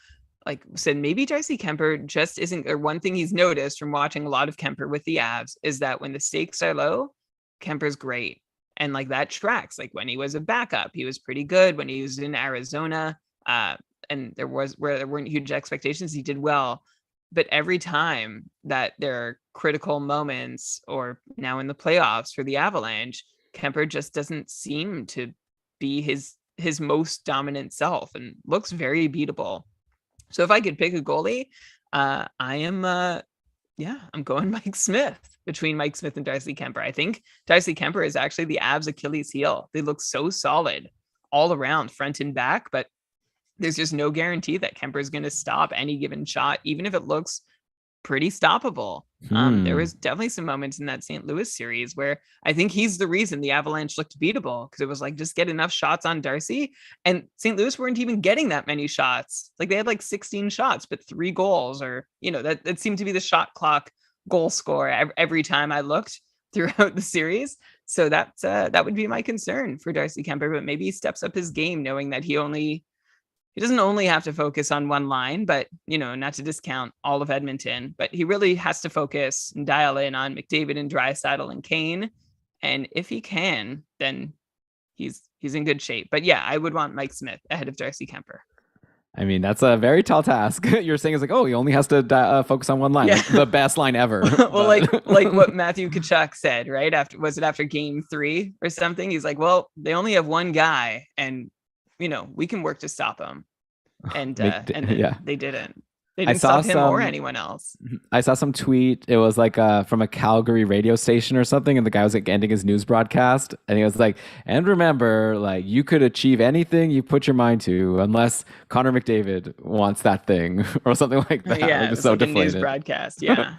like said maybe Darcy Kemper just isn't, or one thing he's noticed from watching a lot of Kemper with the Avs is that when the stakes are low, Kemper's great. And like that tracks. Like when he was a backup, he was pretty good. When he was in Arizona, and there weren't huge expectations, he did well. But every time that there are critical moments, or now in the playoffs for the Avalanche, Kemper just doesn't seem to be his most dominant self and looks very beatable. So if I could pick a goalie, I am I'm going Mike Smith, between Mike Smith and Darcy Kemper. I think Darcy Kemper is actually the Avs' Achilles heel. They look so solid all around, front and back, but there's just no guarantee that Kemper is going to stop any given shot, even if it looks pretty stoppable. There Hmm. was definitely some moments in that St. Louis series where I think he's the reason the Avalanche looked beatable, because it was like just get enough shots on Darcy, and St. Louis weren't even getting that many shots. Like they had like 16 shots, but 3 goals, or that seemed to be the shot clock goal score every time I looked throughout the series. So that would be my concern for Darcy Kemper, but maybe he steps up his game, knowing that he doesn't only have to focus on one line, but not to discount all of Edmonton, but he really has to focus and dial in on McDavid and Draisaitl and Kane. And if he can, then he's in good shape. But yeah, I would want Mike Smith ahead of Darcy Kemper. I mean, that's a very tall task. You're saying it's like, oh, he only has to focus on one line, Yeah. like the best line ever. Well, like what Matthew Tkachuk said, right? After game 3 or something? He's like, well, they only have one guy, and we can work to stop him. And then yeah. they didn't. They didn't stop him or anyone else. I saw some tweet. It was like from a Calgary radio station or something, and the guy was like ending his news broadcast, and he was like, "And remember, like you could achieve anything you put your mind to, unless Connor McDavid wants that thing or something like that." Yeah, like, it was so like deflated. a news broadcast. Yeah.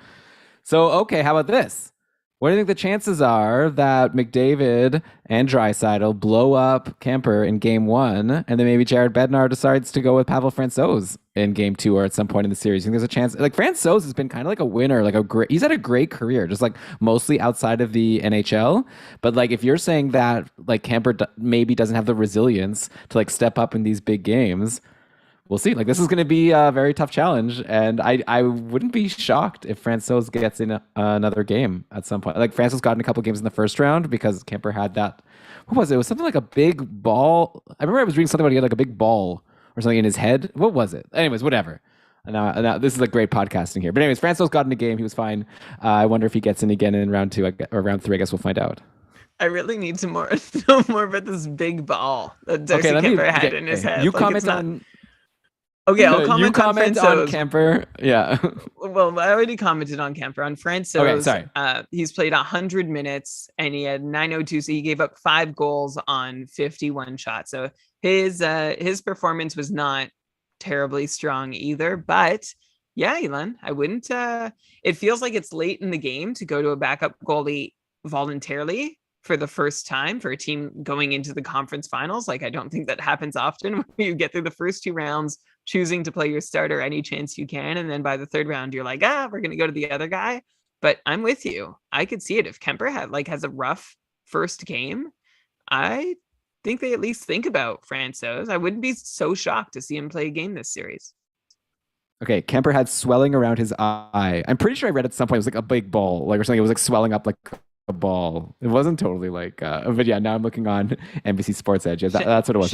So okay, how about this? What do you think the chances are that McDavid and Draisaitl blow up Kemper in game 1, and then maybe Jared Bednar decides to go with Pavel Francouz in game 2 or at some point in the series? You think there's a chance? Like Francouz has been kind of like a winner, like he's had a great career, just like mostly outside of the NHL. But like if you're saying that like Kemper maybe doesn't have the resilience to like step up in these big games, we'll see. Like this is going to be a very tough challenge, and I wouldn't be shocked if Francouz gets in another game at some point. Like Francouz got in a couple games in the first round because Kemper had that. What was it? It was something like a big ball. I remember I was reading something about he had like a big ball or something in his head. What was it? Anyways, whatever. Now this is like great podcasting here. But anyways, Francouz got in a game. He was fine. I wonder if he gets in again in round 2 or round 3. I guess we'll find out. I really need to know more about this big ball that Darcy Kemper had in his head. You comment on. Okay, I'll comment, on Kemper. Yeah. Well, I already commented on Kemper. On Francouz, okay, sorry. He's played 100 minutes and he had 902, so he gave up 5 goals on 51 shots. So his performance was not terribly strong either. But yeah, Elon, I wouldn't. It feels like it's late in the game to go to a backup goalie voluntarily for the first time for a team going into the conference finals. Like I don't think that happens often when you get through the first 2 rounds choosing to play your starter any chance you can, and then by the 3rd round you're like, we're gonna go to the other guy. But I'm with you. I could see it if Kemper has a rough first game. I think they at least think about Francouz. I wouldn't be so shocked to see him play a game this series. Okay, Kemper had swelling around his eye. I'm pretty sure I read at some point it was like a big ball, like or something. It was like swelling up like a ball. It wasn't totally like, but yeah. Now I'm looking on NBC Sports Edge. That's what it was.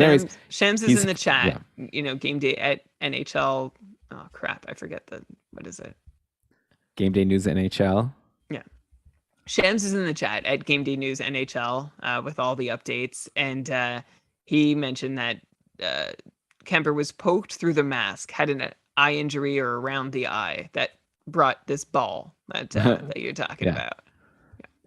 Shams is in the chat. Yeah. Game day at NHL. Oh crap! I forget what is it? Game Day News NHL. Yeah, Shams is in the chat at Game Day News NHL with all the updates, and he mentioned that Kemper was poked through the mask, had an eye injury or around the eye that brought this ball that you're talking about.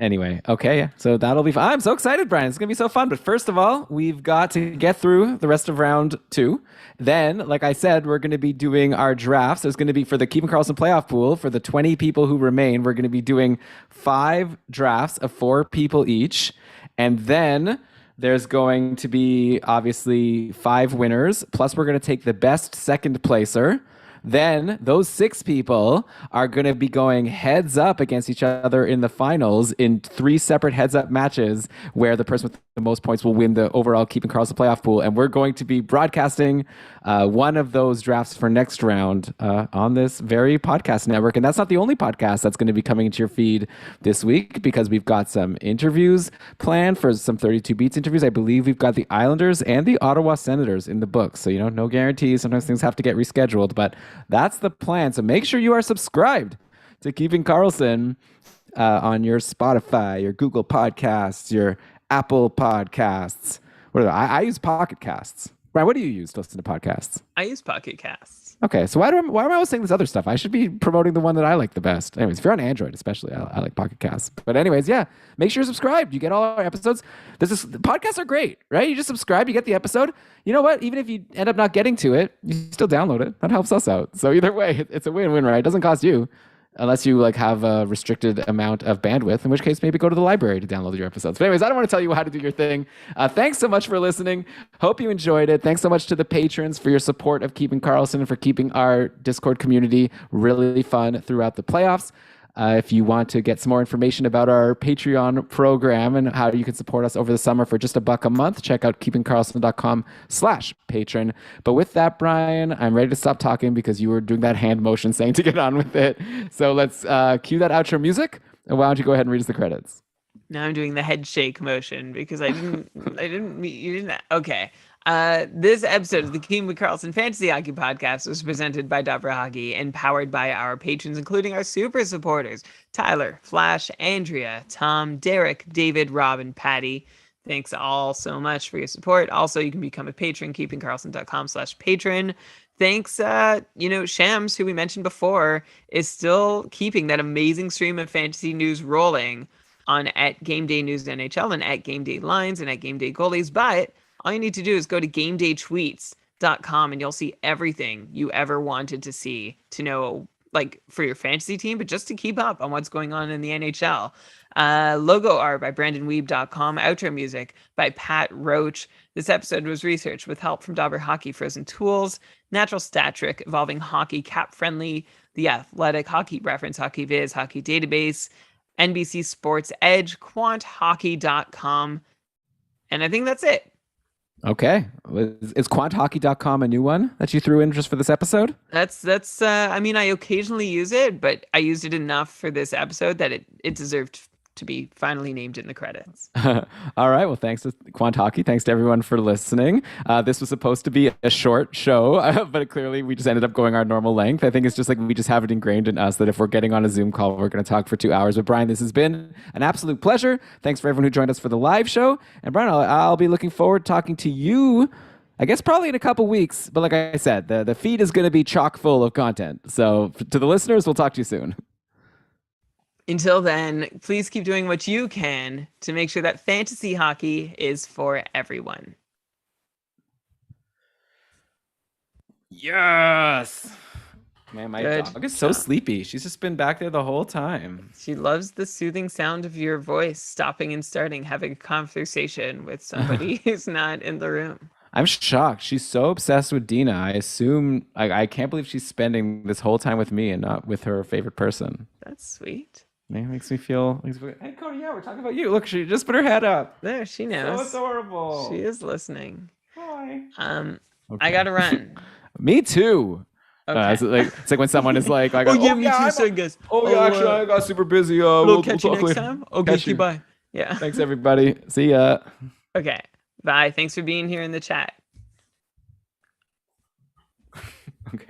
Anyway, okay, yeah. So that'll be fun. I'm so excited, Brian. It's going to be so fun. But first of all, we've got to get through the rest of round 2. Then, like I said, we're going to be doing our drafts. There's going to be, for the Keeping Karlsson playoff pool, for the 20 people who remain, we're going to be doing 5 drafts of 4 people each. And then there's going to be, obviously, 5 winners. Plus, we're going to take the best second placer. Then those 6 people are going to be going heads up against each other in the finals in 3 separate heads up matches where the person with the most points will win the overall Keeping Karlsson playoff pool. And we're going to be broadcasting one of those drafts for next round on this very podcast network. And that's not the only podcast that's going to be coming into your feed this week, because we've got some interviews planned for some 32 Beats interviews. I believe we've got the Islanders and the Ottawa Senators in the books. So, no guarantees. Sometimes things have to get rescheduled, but that's the plan. So make sure you are subscribed to Keeping Karlsson on your Spotify, your Google Podcasts, your Apple Podcasts. I use Pocket Casts. Brian, what do you use to listen to podcasts? I use Pocket Casts. Okay, so why am I always saying this other stuff? I should be promoting the one that I like the best. Anyways, if you're on Android, especially, I like Pocket Casts. But anyways, yeah, make sure you're subscribed. You get all our episodes. The podcasts are great, right? You just subscribe, you get the episode. You know what? Even if you end up not getting to it, you still download it. That helps us out. So either way, it's a win-win, right? It doesn't cost you. unless you like have a restricted amount of bandwidth, in which case maybe go to the library to download your episodes. But anyways, I don't want to tell you how to do your thing. Thanks so much for listening. Hope you enjoyed it. Thanks so much to the patrons for your support of keeping Karlsson and for keeping our Discord community really fun throughout the playoffs. If you want to get some more information about our Patreon program and how you can support us over the summer for just $1 a month, check out keepingkarlsson.com/patron. But with that, Brian, I'm ready to stop talking because you were doing that hand motion saying to get on with it. So let's cue that outro music. And why don't you go ahead and read us the credits? Now I'm doing the head shake motion because you didn't. Okay. This episode of the Keeping Karlsson Fantasy Hockey Podcast was presented by Dobber Hockey and powered by our patrons, including our super supporters, Tyler, Flash, Andrea, Tom, Derek, David, Rob, and Patty. Thanks all so much for your support. Also, you can become a patron, keepingkarlsson.com/patron. Thanks, Shams, who we mentioned before, is still keeping that amazing stream of fantasy news rolling on at Game Day News NHL and at Game Day Lines and at Game Day Goalies. But all you need to do is go to gamedaytweets.com and you'll see everything you ever wanted to see to know, like for your fantasy team, but just to keep up on what's going on in the NHL. Logo art by BrandonWeeb.com. Outro music by Pat Roach. This episode was researched with help from Dobber Hockey Frozen Tools, Natural Stat Trick, Evolving Hockey, Cap Friendly, The Athletic, Hockey Reference, Hockey Viz, Hockey Database, NBC Sports Edge, QuantHockey.com. And I think that's it. Okay. Is quanthockey.com a new one that you threw in just for this episode? That's I mean, I occasionally use it, but I used it enough for this episode that it deserved to be finally named in the credits. All right. Well, thanks to Quant Hockey. Thanks to everyone for listening. This was supposed to be a short show, but clearly we just ended up going our normal length. I think it's just like we just have it ingrained in us that if we're getting on a Zoom call, we're going to talk for 2 hours. But Brian, this has been an absolute pleasure. Thanks for everyone who joined us for the live show. And Brian, I'll be looking forward to talking to you, I guess probably in a couple weeks. But like I said, the feed is going to be chock full of content. So to the listeners, we'll talk to you soon. Until then, please keep doing what you can to make sure that fantasy hockey is for everyone. Yes. Man, my dog is so sleepy. She's just been back there the whole time. She loves the soothing sound of your voice, stopping and starting, having a conversation with somebody who's not in the room. I'm shocked. She's so obsessed with Dina. I assume, I can't believe she's spending this whole time with me and not with her favorite person. That's sweet. It makes me feel. Hey, Cody, yeah, we're talking about you. Look, she just put her head up. There, she knows. So adorable. She is listening. Hi. Okay. I gotta run. Me too. Okay. It's like when someone is like, I got, me too, guys. Actually, I got super busy. We'll catch you next time. Okay, bye. Yeah. Thanks, everybody. See ya. Okay. Bye. Thanks for being here in the chat. Okay.